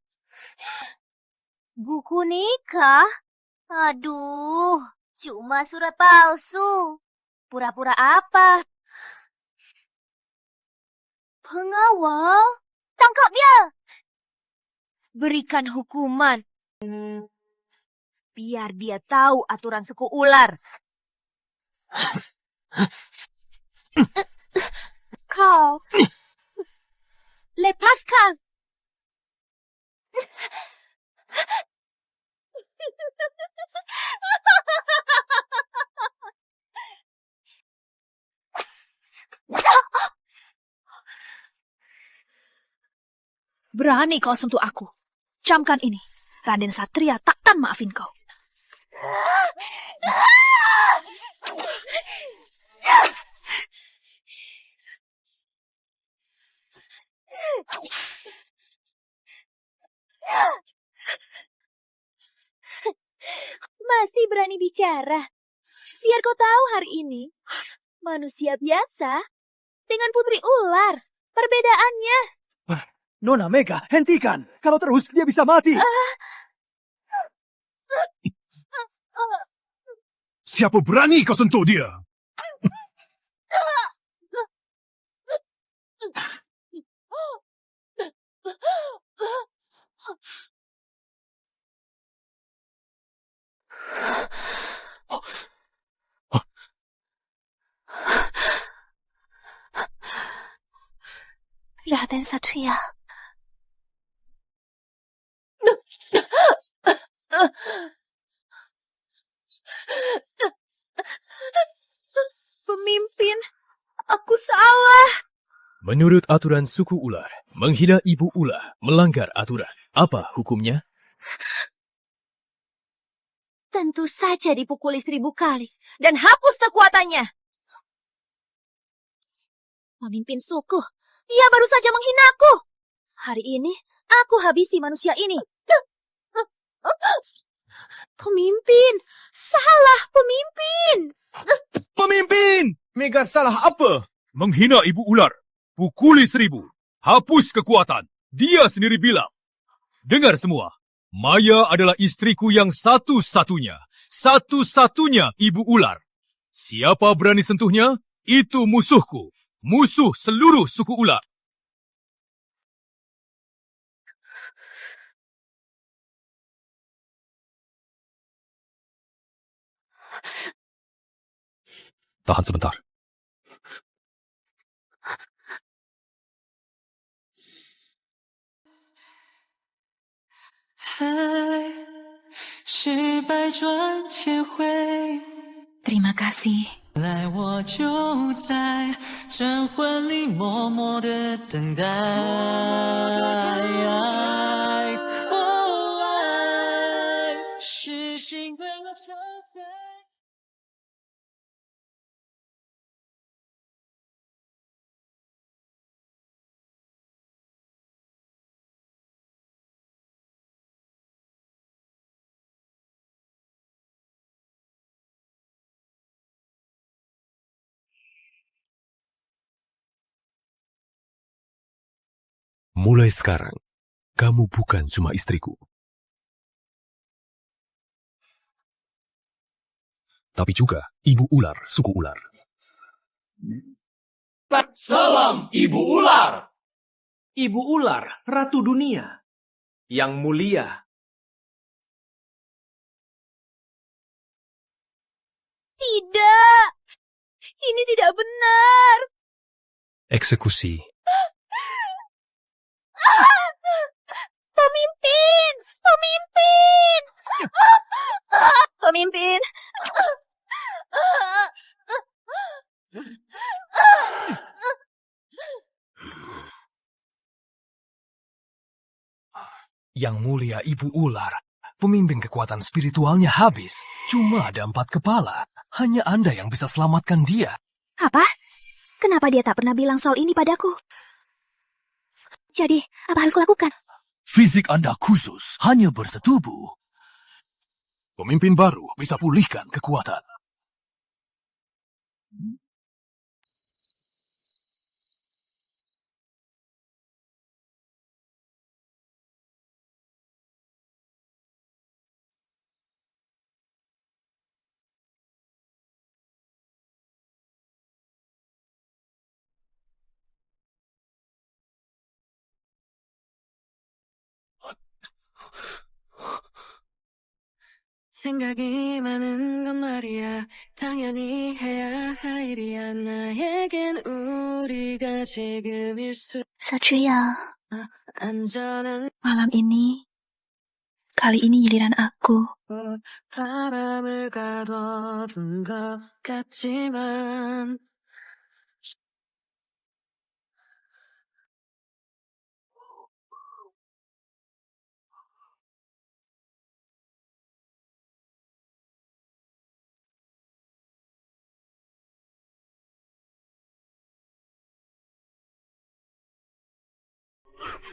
Buku nikah? Aduh, cuma surat palsu. Pura-pura apa? Pengawal, tangkap dia. Berikan hukuman. Biar dia tahu aturan suku ular. Kau. Lepaskan. Berani kau sentuh aku. Camkan ini. Raden Satria takkan maafin kau. Masih berani bicara. Biar kau tahu hari ini, manusia biasa dengan putri ular. Perbedaannya. Nona Mega, hentikan. Kalau terus, dia bisa mati. Siapa berani kau sentuh dia? Raden Satria. Menurut aturan suku ular, menghina ibu ular melanggar aturan. Apa hukumnya? Tentu saja dipukuli 1000 kali dan hapus kekuatannya. Pemimpin suku, dia baru saja menghinaku. Hari ini, aku habisi manusia ini. Pemimpin, salah pemimpin. Pemimpin! Mega salah apa? Menghina ibu ular. Pukuli 1000. Hapus kekuatan. Dia sendiri bilang. Dengar semua. Maya adalah istriku yang satu-satunya. Satu-satunya ibu ular. Siapa berani sentuhnya, itu musuhku. Musuh seluruh suku ular. Tahan sebentar. Terima kasih. 来，我就在这婚礼默默的等待。哦，爱是心对了就对。Mulai sekarang, kamu bukan cuma istriku, tapi juga ibu ular suku ular. Salam Ibu Ular! Ibu Ular, Ratu Dunia. Yang mulia. Tidak. Ini tidak benar. Eksekusi. Pemimpin! Pemimpin! Pemimpin! Yang mulia Ibu Ular, pemimpin kekuatan spiritualnya habis. Cuma ada 4 kepala. Hanya Anda yang bisa selamatkan dia. Apa? Kenapa dia tak pernah bilang soal ini padaku? Jadi, apa harus kulakukan? Fisik Anda khusus, hanya bersetubuh. Pemimpin baru bisa pulihkan kekuatan. 생각이 많은 건 말이야 당연히 해야 할 일이야 나에겐 우리가 지금일 수 Satria, 안전한 malam ini, kali ini giliran aku. 바람을 가둬둔 것 같지만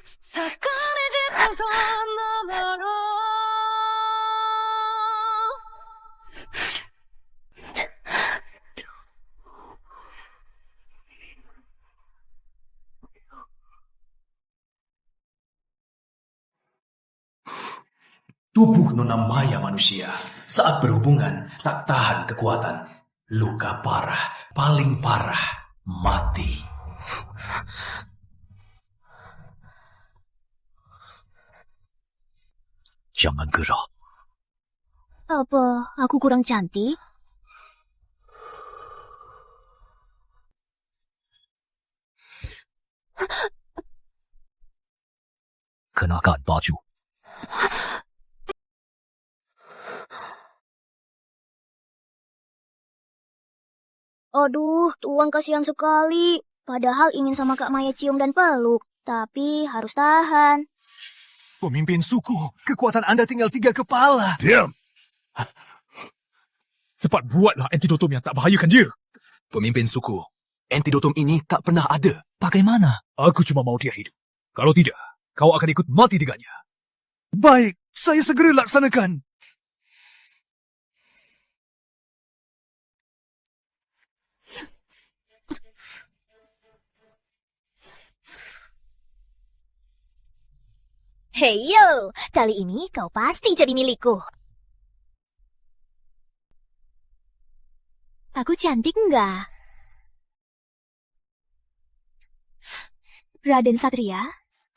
사건의 지평선 너머로 Tubuh Nona Maya manusia saat berhubungan tak tahan kekuatan. Luka parah, paling parah, mati. Jangan gerak. Apa aku kurang cantik? Kenakan baju. Aduh, Tuan kasihan sekali. Padahal ingin sama Kak Maya cium dan peluk, tapi harus tahan. Pemimpin suku, kekuatan Anda tinggal 3 kepala. Diam! Cepat buatlah antidotum yang tak bahayakan dia. Pemimpin suku, antidotum ini tak pernah ada. Bagaimana? Aku cuma mau dia hidup. Kalau tidak, kau akan ikut mati dengannya. Baik, saya segera laksanakan. Hey yo, kali ini kau pasti jadi milikku. Aku cantik nggak? Raden Satria,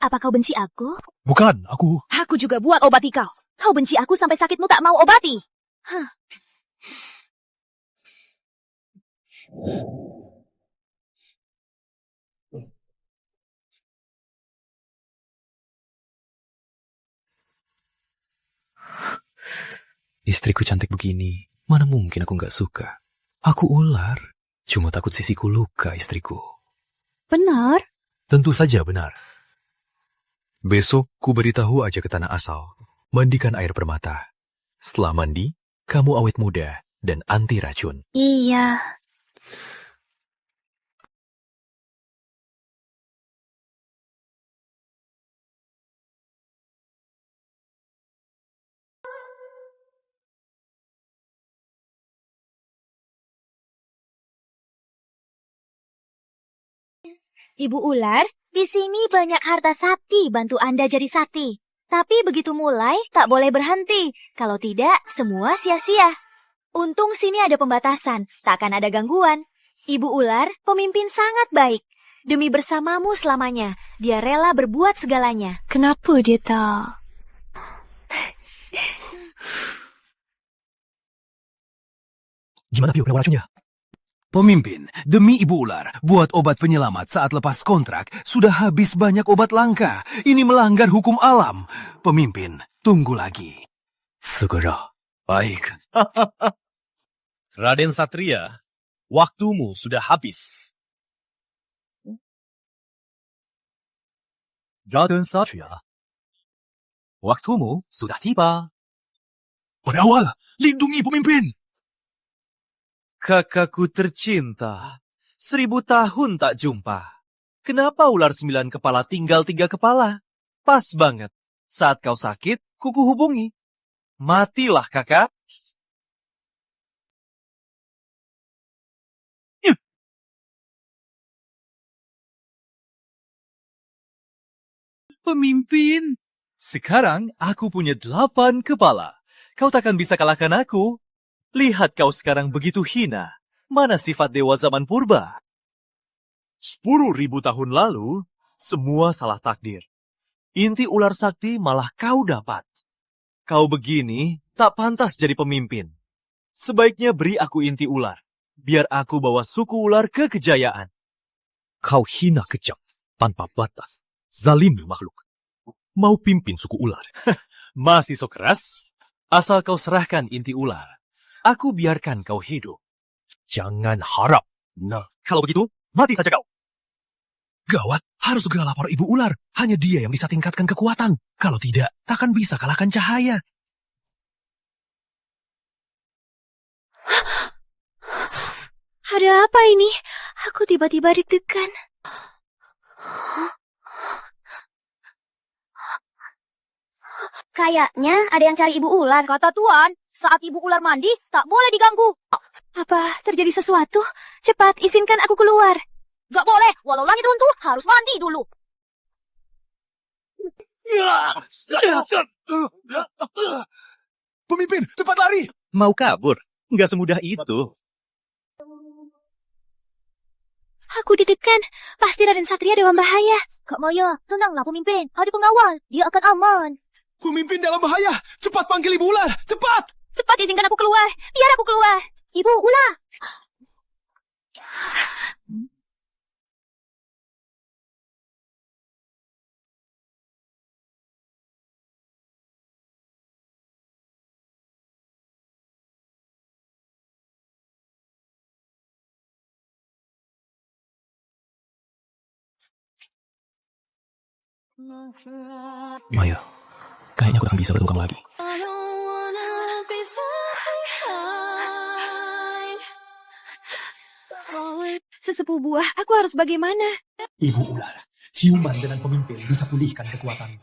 apa kau benci aku? Bukan, aku... Aku juga buat obati kau. Kau benci aku sampai sakitmu tak mau obati. Huh. Istriku cantik begini, mana mungkin aku nggak suka. Aku ular, cuma takut sisiku luka istriku. Benar? Tentu saja benar. Besok ku beritahu aja ke tanah asal. Mandikan air permata. Setelah mandi, kamu awet muda dan anti racun. Iya. Ibu ular, di sini banyak harta sakti bantu Anda jadi sakti. Tapi begitu mulai, tak boleh berhenti. Kalau tidak, semua sia-sia. Untung sini ada pembatasan, tak akan ada gangguan. Ibu ular, pemimpin sangat baik. Demi bersamamu selamanya, dia rela berbuat segalanya. Kenapa dia tak? Gimana Pio lewat racunnya? Pemimpin, demi Ibu Ular, buat obat penyelamat saat lepas kontrak, sudah habis banyak obat langka. Ini melanggar hukum alam. Pemimpin, tunggu lagi. Segera. Baik. Raden Satria, waktumu sudah habis. Raden Satria, waktumu sudah tiba. Berawal, lindungi pemimpin. Kakakku tercinta, 1000 tahun tak jumpa. Kenapa ular 9 kepala tinggal 3 kepala? Pas banget. Saat kau sakit, kuku hubungi. Matilah kakak. Pemimpin, sekarang aku punya 8 kepala. Kau takkan bisa kalahkan aku. Lihat kau sekarang begitu hina. Mana sifat dewa zaman purba? 10.000 tahun lalu, semua salah takdir. Inti ular sakti malah kau dapat. Kau begini, tak pantas jadi pemimpin. Sebaiknya beri aku inti ular, biar aku bawa suku ular ke kejayaan. Kau hina kejam, tanpa batas. Zalim makhluk. Mau pimpin suku ular. Masih so keras? Asal kau serahkan inti ular. Aku biarkan kau hidup. Jangan harap. Nah, kalau begitu, mati saja kau. Gawat, harus segera lapor Ibu Ular. Hanya dia yang bisa tingkatkan kekuatan. Kalau tidak, takkan bisa kalahkan cahaya. Ada apa ini? Aku tiba-tiba deg-degan. Kayaknya ada yang cari Ibu Ular. Kata Tuan, saat Ibu Ular mandi, tak boleh diganggu. Apa terjadi sesuatu? Cepat, izinkan aku keluar. Gak boleh, walau langit runtuh, harus mandi dulu. Pemimpin, cepat lari! Mau kabur? Nggak semudah itu. Aku deg-degan. Pasti Raden Satria dewa bahaya. Kak Maya, tenanglah pemimpin. Ada pengawal, dia akan aman. Pemimpin dalam bahaya! Cepat panggil Ibu Ular! Cepat! Cepat izinkan aku keluar. Biar aku keluar. Ibu Ular! Maya, kayaknya aku tak bisa bertemu kamu lagi. Sesepuh buah, aku harus bagaimana? Ibu ular, ciuman dengan pemimpin bisa pulihkan kekuatanmu.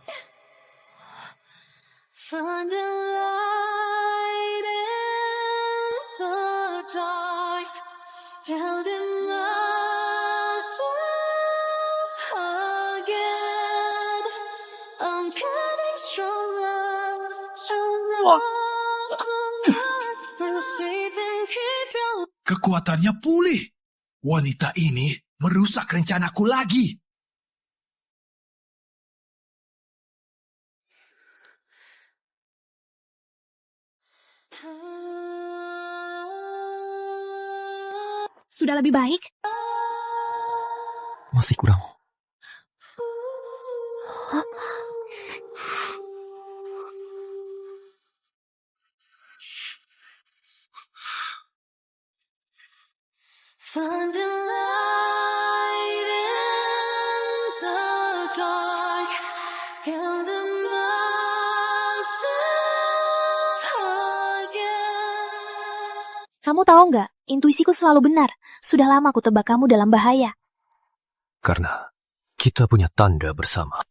Find a light in the dark. Tell them myself again. I'm getting stronger, stronger. Kekuatannya pulih. Wanita ini merusak rencanaku lagi. Sudah lebih baik? Masih kurang. Find a light in the dark. Tell them myself again. Kamu tahu nggak? Intuisiku selalu benar. Sudah lama aku tebak kamu dalam bahaya. Karena kita punya tanda bersama.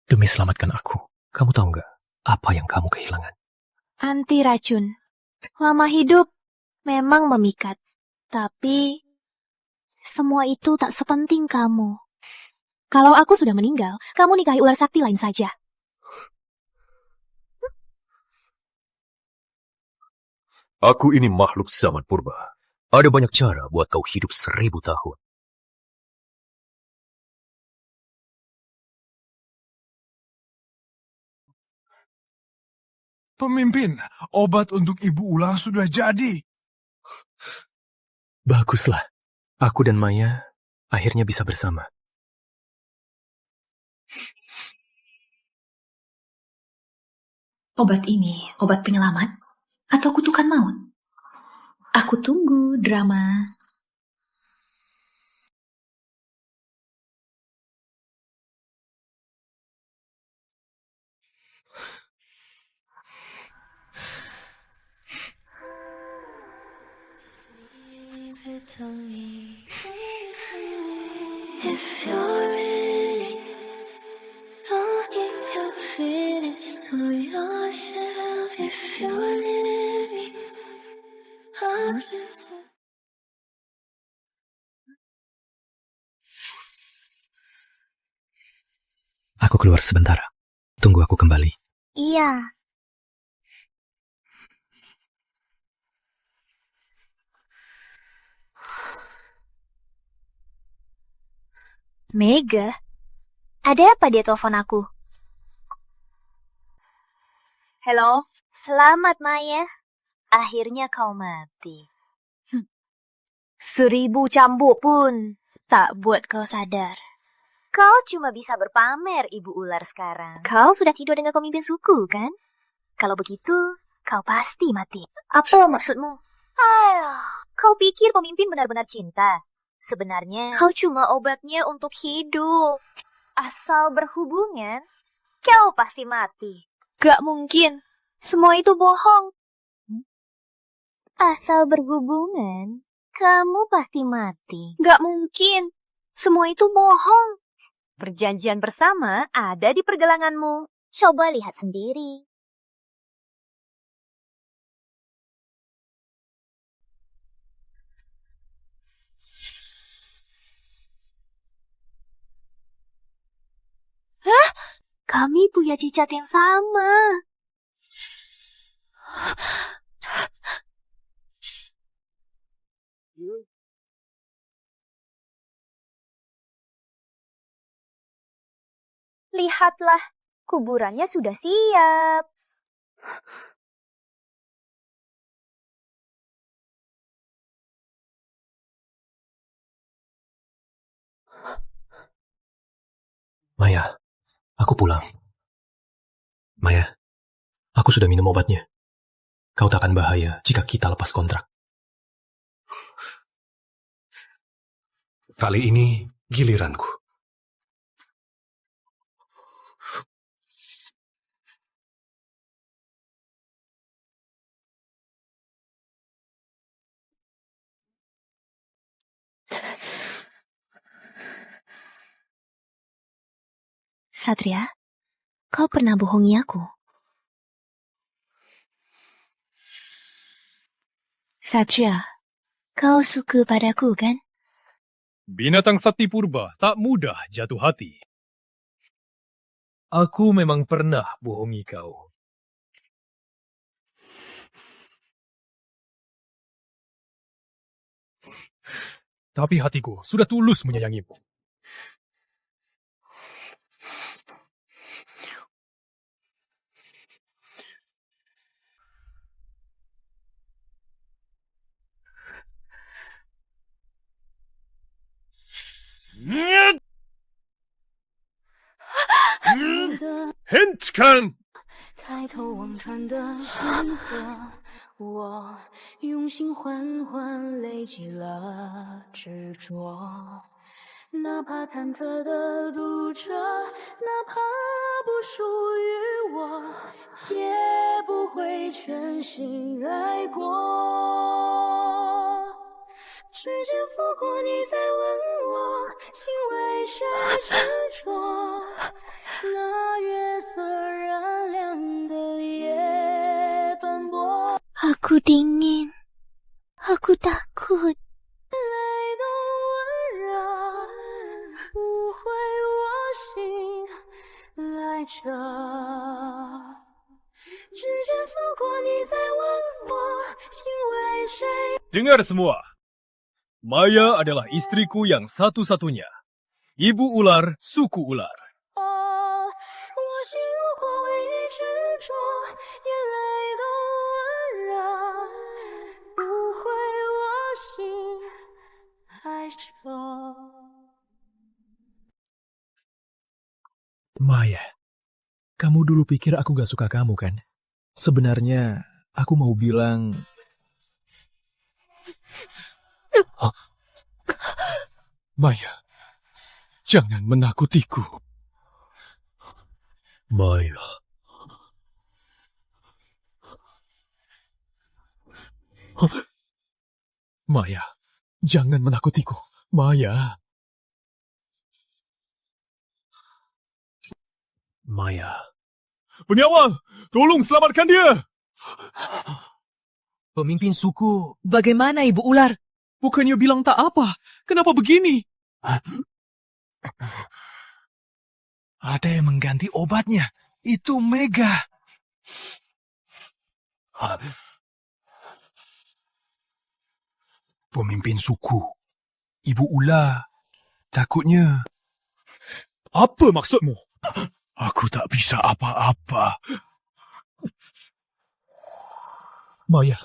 Demi selamatkan aku, kamu tahu nggak apa yang kamu kehilangan? Anti racun. Lama hidup memang memikat. Tapi semua itu tak sepenting kamu. Kalau aku sudah meninggal, kamu nikahi ular sakti lain saja. Aku ini makhluk zaman purba. Ada banyak cara buat kau hidup 1000 tahun. Pemimpin, obat untuk ibu ular sudah jadi. Baguslah. Aku dan Maya akhirnya bisa bersama. Obat ini obat penyelamat atau kutukan maut? Aku tunggu drama. If you're ready, don't keep your feelings to yourself. If you're ready, I'll just... Aku keluar sebentar. Tunggu aku kembali. Iya. Mega? Ada apa dia telepon aku? Halo? Selamat, Maya. Akhirnya kau mati. 1000 cambuk pun tak buat kau sadar. Kau cuma bisa berpamer, ibu ular sekarang. Kau sudah tidur dengan pemimpin suku, kan? Kalau begitu, kau pasti mati. Apa maksudmu? Kau pikir pemimpin benar-benar cinta? Sebenarnya, kau cuma obatnya untuk hidup. Asal berhubungan, kau pasti mati. Gak mungkin. Semua itu bohong. Asal berhubungan, kamu pasti mati. Gak mungkin. Semua itu bohong. Perjanjian bersama ada di pergelanganmu. Coba lihat sendiri. Hah? Kami punya cicat yang sama. Lihatlah, kuburannya sudah siap. Maya, aku pulang. Maya, aku sudah minum obatnya. Kau tak akan bahaya jika kita lepas kontrak. Kali ini giliranku. Satria, kau pernah bohongi aku. Satria, kau suka padaku kan? Binatang sakti purba tak mudah jatuh hati. Aku memang pernah bohongi kau. Tapi hatiku sudah tulus menyayangimu. Hentkan! 抬头望穿的山河，我用心缓缓累积了执着。哪怕忐忑的读着，哪怕不属于我，也不会全心爱过。指尖拂过你在问我，心为谁执着？那月色染亮的夜斑驳。Aku dingin, aku takut. 泪都温热，不会我心来着。指尖拂过你在问我，心为谁？ Dengar semua. Maya adalah istriku yang satu-satunya. Ibu ular, suku ular. 我心如火为你执着，眼泪都温热，不会我心来着。 Maya, kamu dulu pikir aku gak suka kamu kan? Sebenarnya aku mau bilang... Maya, jangan menakutiku. Maya. Maya, jangan menakutiku. Maya. Maya. Pengawal, tolong selamatkan dia. Pemimpin suku. Bagaimana Ibu Ular? Bukannya bilang tak apa. Kenapa begini? Ada yang mengganti obatnya. Itu Mega. Pemimpin suku. Ibu Ular. Takutnya. Apa maksudmu? Aku tak bisa apa-apa. Maya,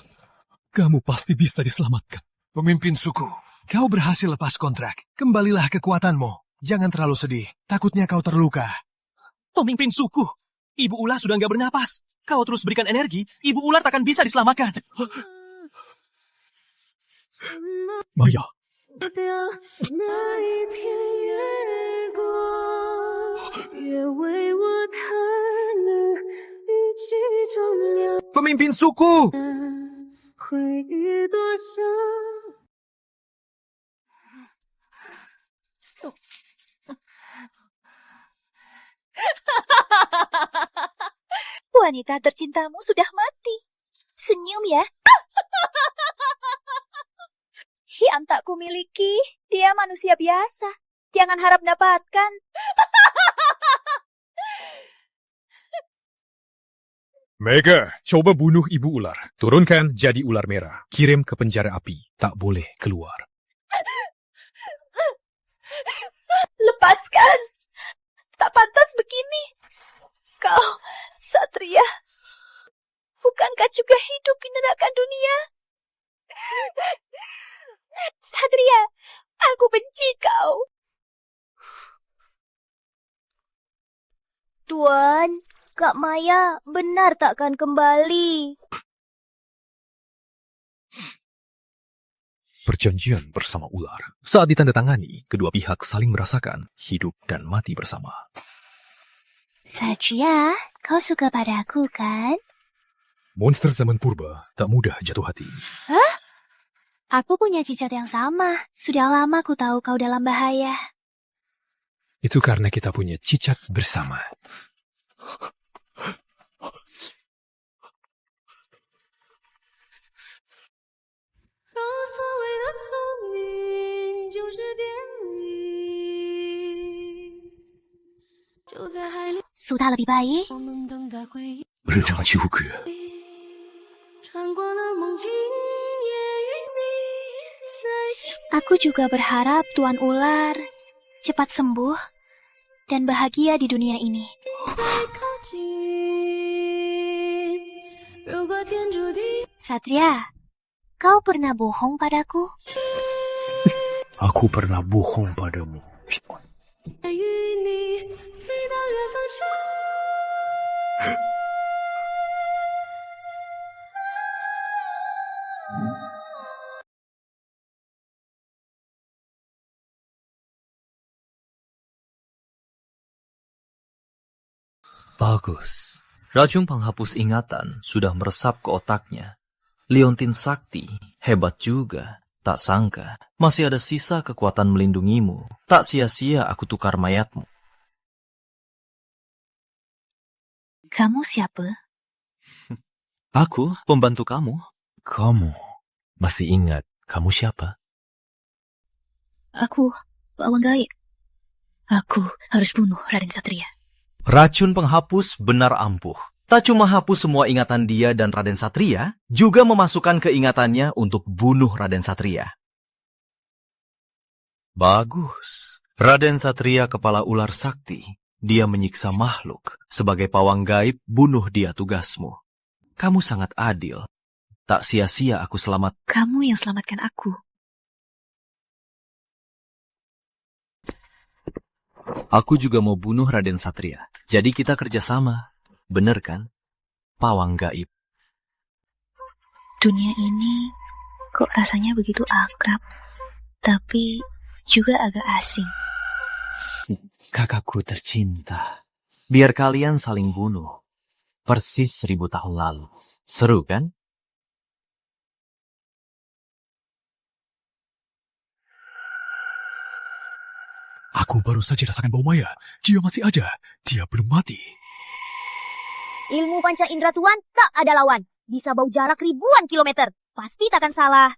kamu pasti bisa diselamatkan. Pemimpin suku, kau berhasil lepas kontrak. Kembalilah kekuatanmu. Jangan terlalu sedih. Takutnya kau terluka. Pemimpin suku, Ibu Ular sudah nggak bernapas. Kau terus berikan energi, Ibu Ular takkan bisa diselamatkan. Maya. Pemimpin suku. Wanita tercintamu sudah mati. Senyum ya. Yang tak kumiliki, dia manusia biasa. Jangan harap dapatkan. Mega, coba bunuh ibu ular. Turunkan jadi ular merah. Kirim ke penjara api. Tak boleh keluar. Lepaskan. Tak pantas begini. Kau, Satria. Bukankah juga hidup di neraka dunia? Satria, aku benci kau. Tuan, Kak Maya benar takkan kembali. Perjanjian bersama ular. Saat ditandatangani, kedua pihak saling merasakan hidup dan mati bersama. Satria, kau suka padaku kan? Monster zaman purba tak mudah jatuh hati. Hah? Aku punya cicat yang sama. Sudah lama ku tahu kau dalam bahaya. Itu karena kita punya cicat bersama. Sudah lebih baik. Redang juga. Aku juga berharap Tuan Ular cepat sembuh dan bahagia di dunia ini. Satria, kau pernah bohong padaku? Aku pernah bohong padamu. Bagus. Racun penghapus ingatan sudah meresap ke otaknya. Liontin Sakti hebat juga. Tak sangka masih ada sisa kekuatan melindungimu. Tak sia-sia aku tukar mayatmu. Kamu siapa? Aku pembantu kamu. Kamu masih ingat kamu siapa? Aku pawang gaib. Aku harus bunuh Raden Satria. Racun penghapus benar ampuh. Tak cuma hapus semua ingatan dia dan Raden Satria, juga memasukkan keingatannya untuk bunuh Raden Satria. Bagus. Raden Satria kepala ular sakti. Dia menyiksa makhluk. Sebagai pawang gaib, bunuh dia tugasmu. Kamu sangat adil. Tak sia-sia aku selamat. Kamu yang selamatkan aku. Aku juga mau bunuh Raden Satria. Jadi kita kerjasama. Bener kan? Pawang gaib. Dunia ini kok rasanya begitu akrab. Tapi juga agak asing. Kakakku tercinta. Biar kalian saling bunuh. Persis 1000 tahun lalu. Seru kan? Aku baru saja rasakan bau Maya. Dia masih ada. Dia belum mati. Ilmu panca indera Tuan tak ada lawan. Bisa bau jarak ribuan kilometer. Pasti takkan salah.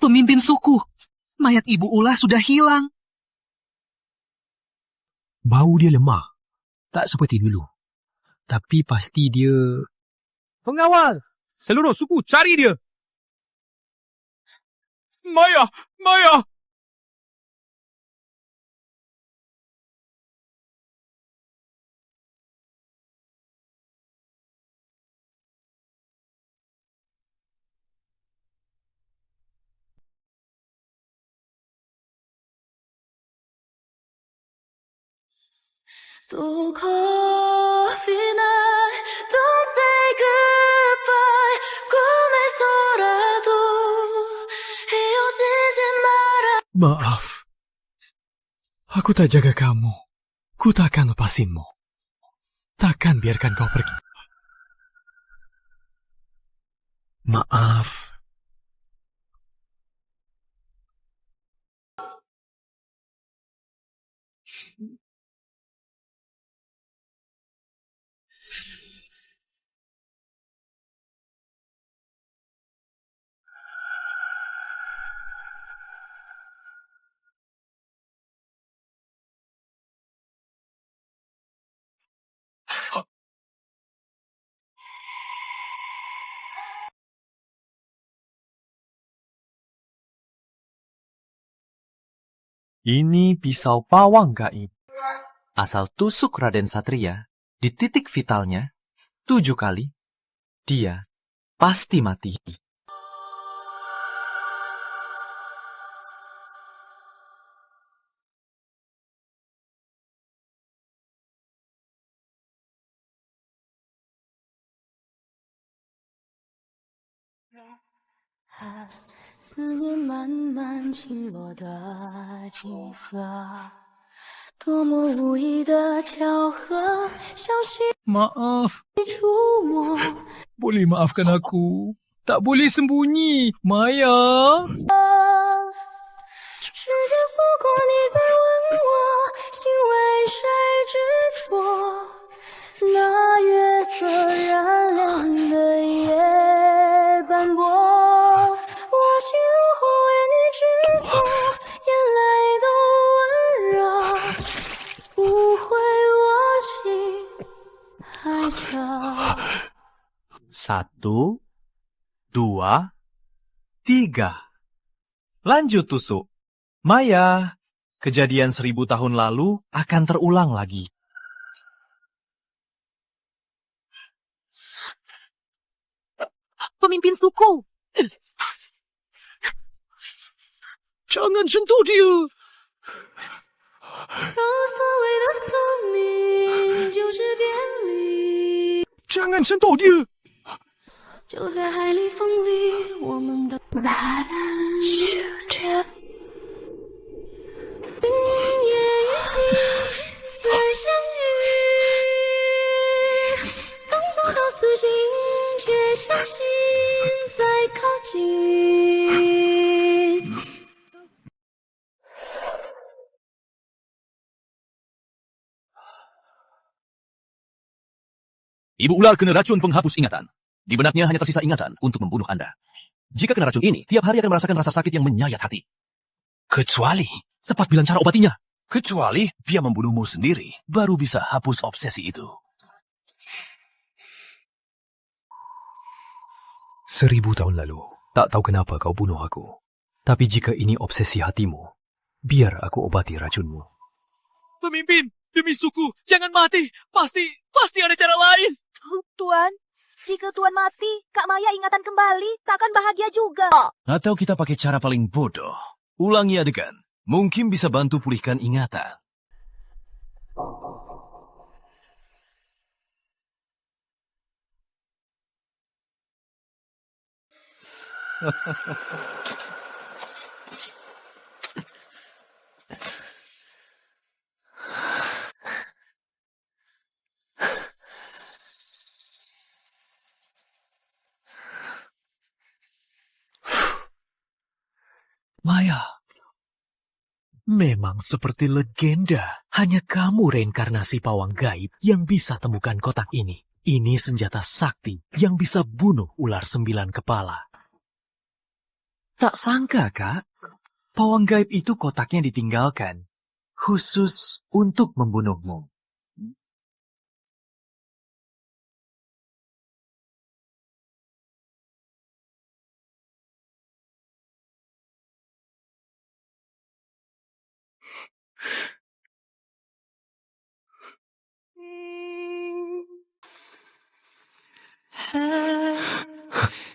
Pemimpin suku. Mayat Ibu Ular sudah hilang. Bau dia lemah. Tak seperti dulu. Tapi pasti dia... Pengawal! Seluruh suku cari dia! Maya! Maya! Don't say goodbye. 꿈에서라도 헤어지지 마라. Maaf. Aku tak jaga kamu. Ku takkan lepasinmu. Takkan biarkan kau pergi. Maaf. Ini pisau pawang gaib. Asal tusuk Raden Satria di titik vitalnya 7 kali, dia pasti mati. Maaf. Boleh maafkan aku. Tak boleh sembunyi. Maya. 时间拂过你在问我，心为谁执着？那月色染亮的夜斑驳，我心如何为你执着，眼泪都温热，不会我心还着。Satu, dua, tiga. Lanjut tusuk. Maya, kejadian 1000 tahun lalu akan terulang lagi. Pemimpin suku. Jangan sentuh dia. 让所谓的宿命就此别离， Jangan sentuh dia. 就在海里风里，我们的世界。今夜与你再相遇，刚走到死心，却相信在靠近。 Ibu ular kena racun penghapus ingatan. Di benaknya hanya tersisa ingatan untuk membunuh Anda. Jika kena racun ini, tiap hari akan merasakan rasa sakit yang menyayat hati. Kecuali, cepat bilang cara obatinya. Kecuali dia membunuhmu sendiri, baru bisa hapus obsesi itu. 1000 tahun lalu, tak tahu kenapa kau bunuh aku. Tapi jika ini obsesi hatimu, biar aku obati racunmu. Pemimpin, demi suku, jangan mati. Pasti ada cara lain. Tuan, jika Tuan mati, Kak Maya ingatan kembali, takkan bahagia juga. Atau kita pakai cara paling bodoh. Ulangi adegan. Mungkin bisa bantu pulihkan ingatan. Maya, memang seperti legenda. Hanya kamu reinkarnasi pawang gaib yang bisa temukan kotak ini. Ini senjata sakti yang bisa bunuh ular 9 kepala. Tak sangka, Kak. Pawang gaib itu kotaknya ditinggalkan. Khusus untuk membunuhmu.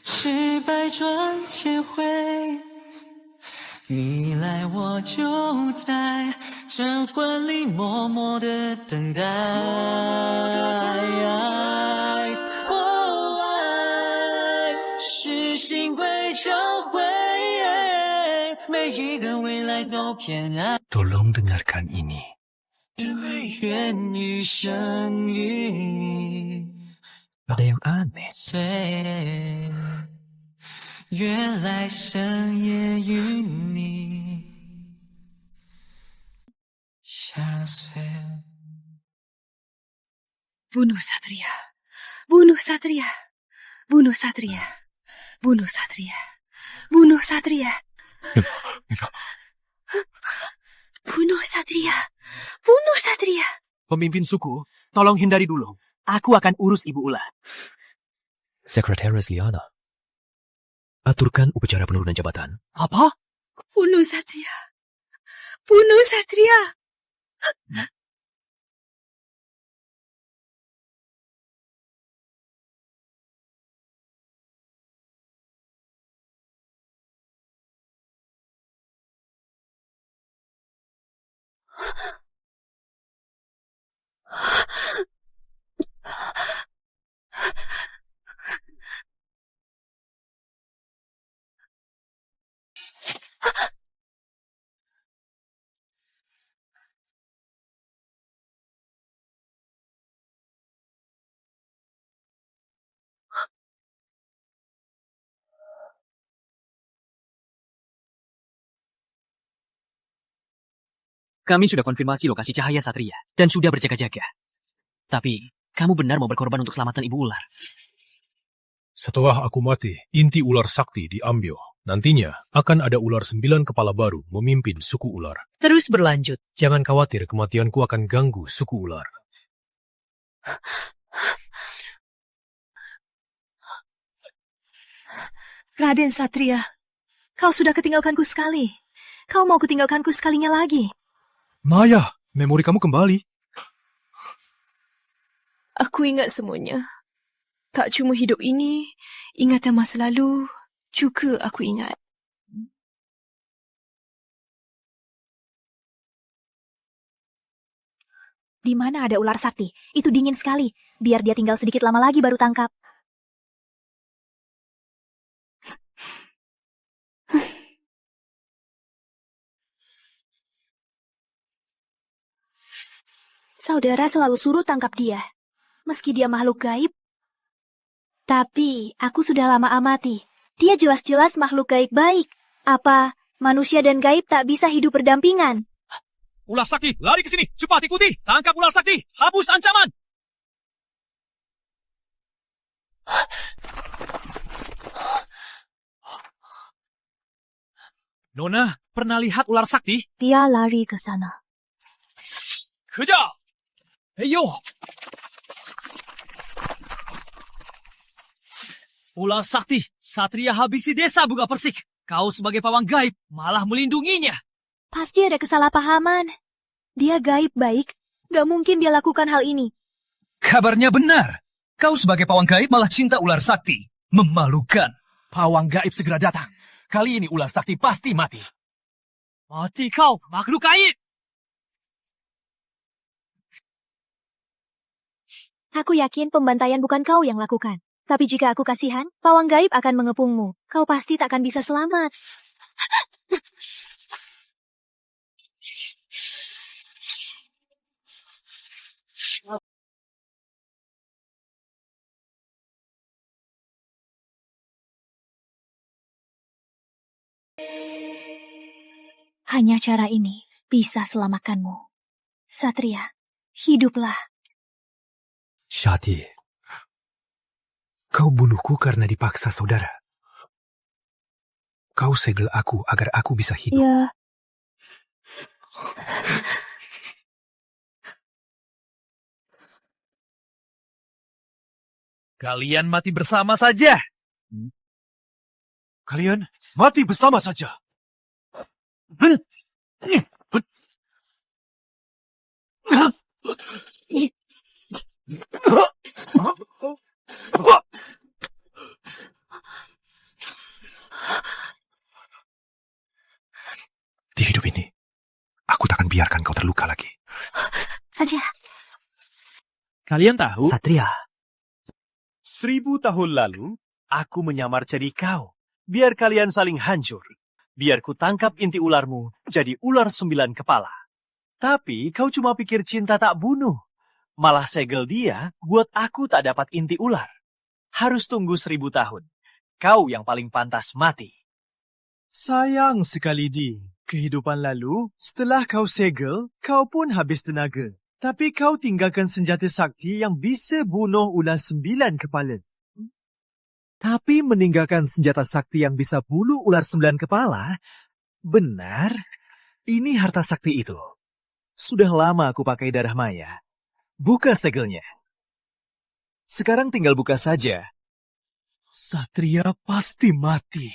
是百转千回，你来我就在这魂里默默的等待。哦，爱是心会交汇，每一个未来都偏爱。 Tolong dengarkan ini. 愿一生与你。 Ada yang aneh. 愿来生也与你相随。 Bunuh Satria. Bunuh Satria. Bunuh Satria. Bunuh Satria. Bunuh Satria. Bunuh Satria. Bunuh Satria. Pemimpin suku, tolong hindari dulu. Aku akan urus Ibu Ular. Sekretaris Liana. Aturkan upacara penurunan jabatan. Apa? Bunuh Satria. Bunuh Satria. Kami sudah konfirmasi lokasi cahaya Satria dan sudah berjaga-jaga. Tapi, kamu benar mau berkorban untuk keselamatan ibu ular? Setelah aku mati, inti ular sakti diambil. Nantinya akan ada ular 9 kepala baru memimpin suku ular. Terus berlanjut. Jangan khawatir kematianku akan ganggu suku ular. Raden Satria, kau sudah ketinggalkanku sekali. Kau mau kutinggalkanku sekalinya lagi. Maya, memori kamu kembali. Aku ingat semuanya. Tak cuma hidup ini, ingatan masa lalu juga aku ingat. Di mana ada ular sakti? Itu dingin sekali. Biar dia tinggal sedikit lama lagi baru tangkap. Saudara selalu suruh tangkap dia. Meski dia makhluk gaib. Tapi aku sudah lama amati. Dia jelas-jelas makhluk gaib baik. Apa manusia dan gaib tak bisa hidup berdampingan? Ular sakti, lari ke sini. Cepat ikuti. Tangkap ular sakti. Hapus ancaman. Nona, pernah lihat ular sakti? Dia lari ke sana. Kejar! Ayo! Ular sakti, Satria habisi desa Bunga Persik. Kau sebagai pawang gaib malah melindunginya. Pasti ada kesalahpahaman. Dia gaib baik. Gak mungkin dia lakukan hal ini. Kabarnya benar. Kau sebagai pawang gaib malah cinta ular sakti. Memalukan. Pawang gaib segera datang. Kali ini ular sakti pasti mati. Mati kau, makhluk gaib! Aku yakin pembantaian bukan kau yang lakukan. Tapi jika aku kasihan, pawang gaib akan mengepungmu. Kau pasti takkan bisa selamat. Hanya cara ini bisa selamatkanmu. Satria, hiduplah. Shati, kau bunuhku karena dipaksa saudara. Kau segel aku agar aku bisa hidup. Ya. Kalian mati bersama saja. Kalian mati bersama saja. Di hidup ini, aku takkan biarkan kau terluka lagi. Saja. Kalian tahu? Satria. 1000 tahun lalu, aku menyamar jadi kau. Biar kalian saling hancur. Biar ku tangkap inti ularmu jadi ular 9 kepala. Tapi kau cuma pikir cinta tak bunuh. Malah segel dia buat aku tak dapat inti ular. Harus tunggu 1000 tahun. Kau yang paling pantas mati. Sayang sekali Di. Kehidupan lalu, setelah kau segel, kau pun habis tenaga. Tapi kau tinggalkan senjata sakti yang bisa bunuh ular 9 kepala. Tapi meninggalkan senjata sakti yang bisa bunuh ular 9 kepala, benar, ini harta sakti itu. Sudah lama aku pakai darah Maya. Buka segelnya. Sekarang tinggal buka saja. Satria pasti mati.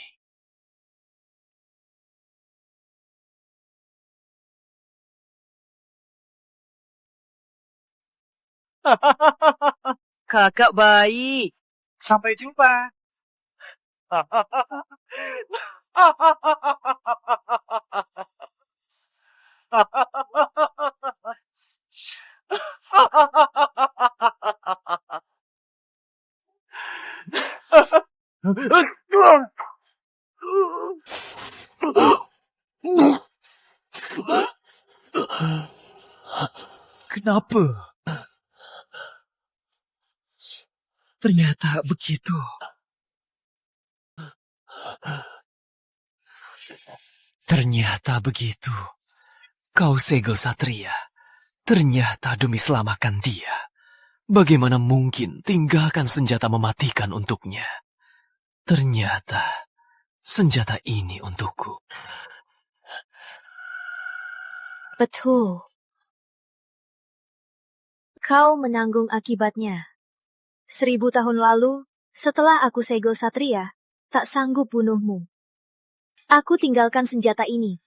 Kakak baik. Sampai jumpa. Kenapa? Ternyata begitu. Ternyata begitu. Kau segel Satria. Ternyata demi selamatkan dia. Bagaimana mungkin tinggalkan senjata mematikan untuknya? Ternyata senjata ini untukku. Betul. Kau menanggung akibatnya. 1000 tahun lalu, setelah aku segel Satria, tak sanggup bunuhmu. Aku tinggalkan senjata ini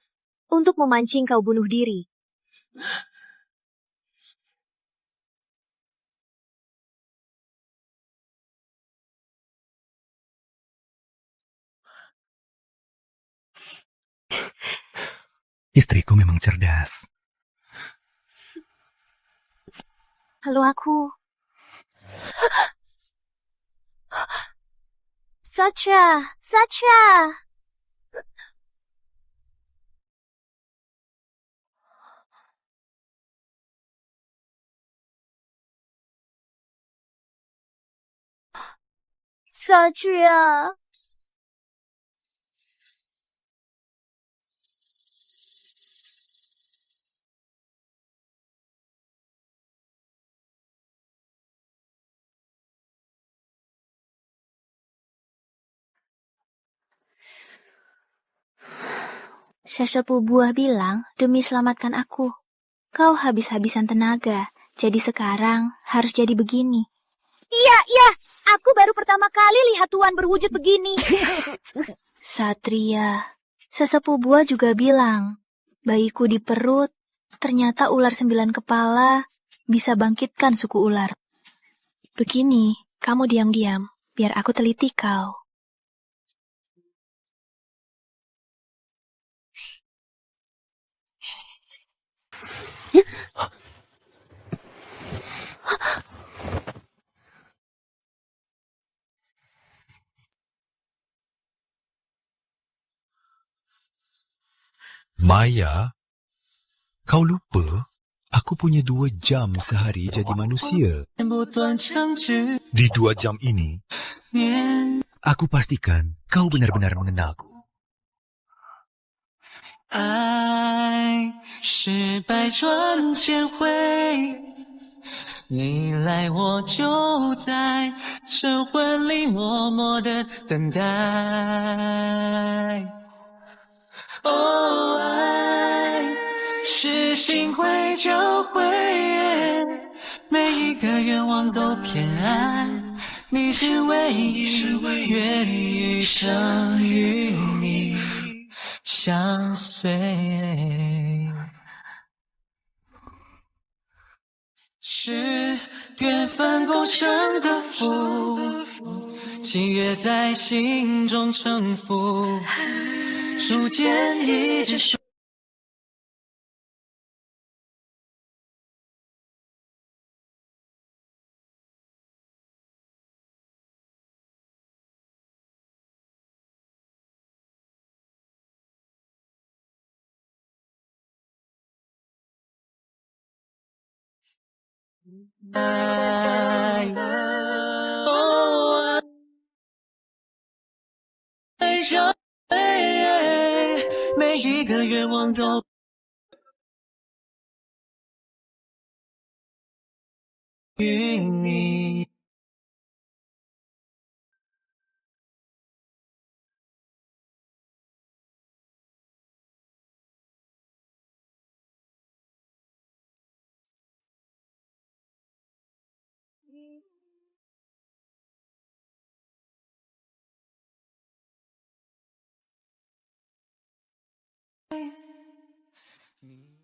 untuk memancing kau bunuh diri. Istriku memang cerdas. Halo aku. Satria, Satria. Satria. Sesepuh buah bilang demi selamatkan aku. Kau habis-habisan tenaga, jadi sekarang harus jadi begini. Iya, aku baru pertama kali lihat Tuan berwujud begini. Satria, sesepuh buah juga bilang, bayiku di perut, ternyata ular 9 kepala bisa bangkitkan suku ular. Begini, kamu diam-diam, biar aku teliti kau. Maya, kau lupa? Aku punya 2 jam sehari jadi manusia. Di 2 jam ini, aku pastikan kau benar-benar mengenalku. 爱是百转千回，你来我就在晨昏里默默地等待。哦，爱是心会就会，每一个愿望都偏爱，你是唯一，愿余生与你相随。是缘分构成的符，契约在心中沉浮，初见一直说。爱，哦，爱就每一个愿望都。与你。你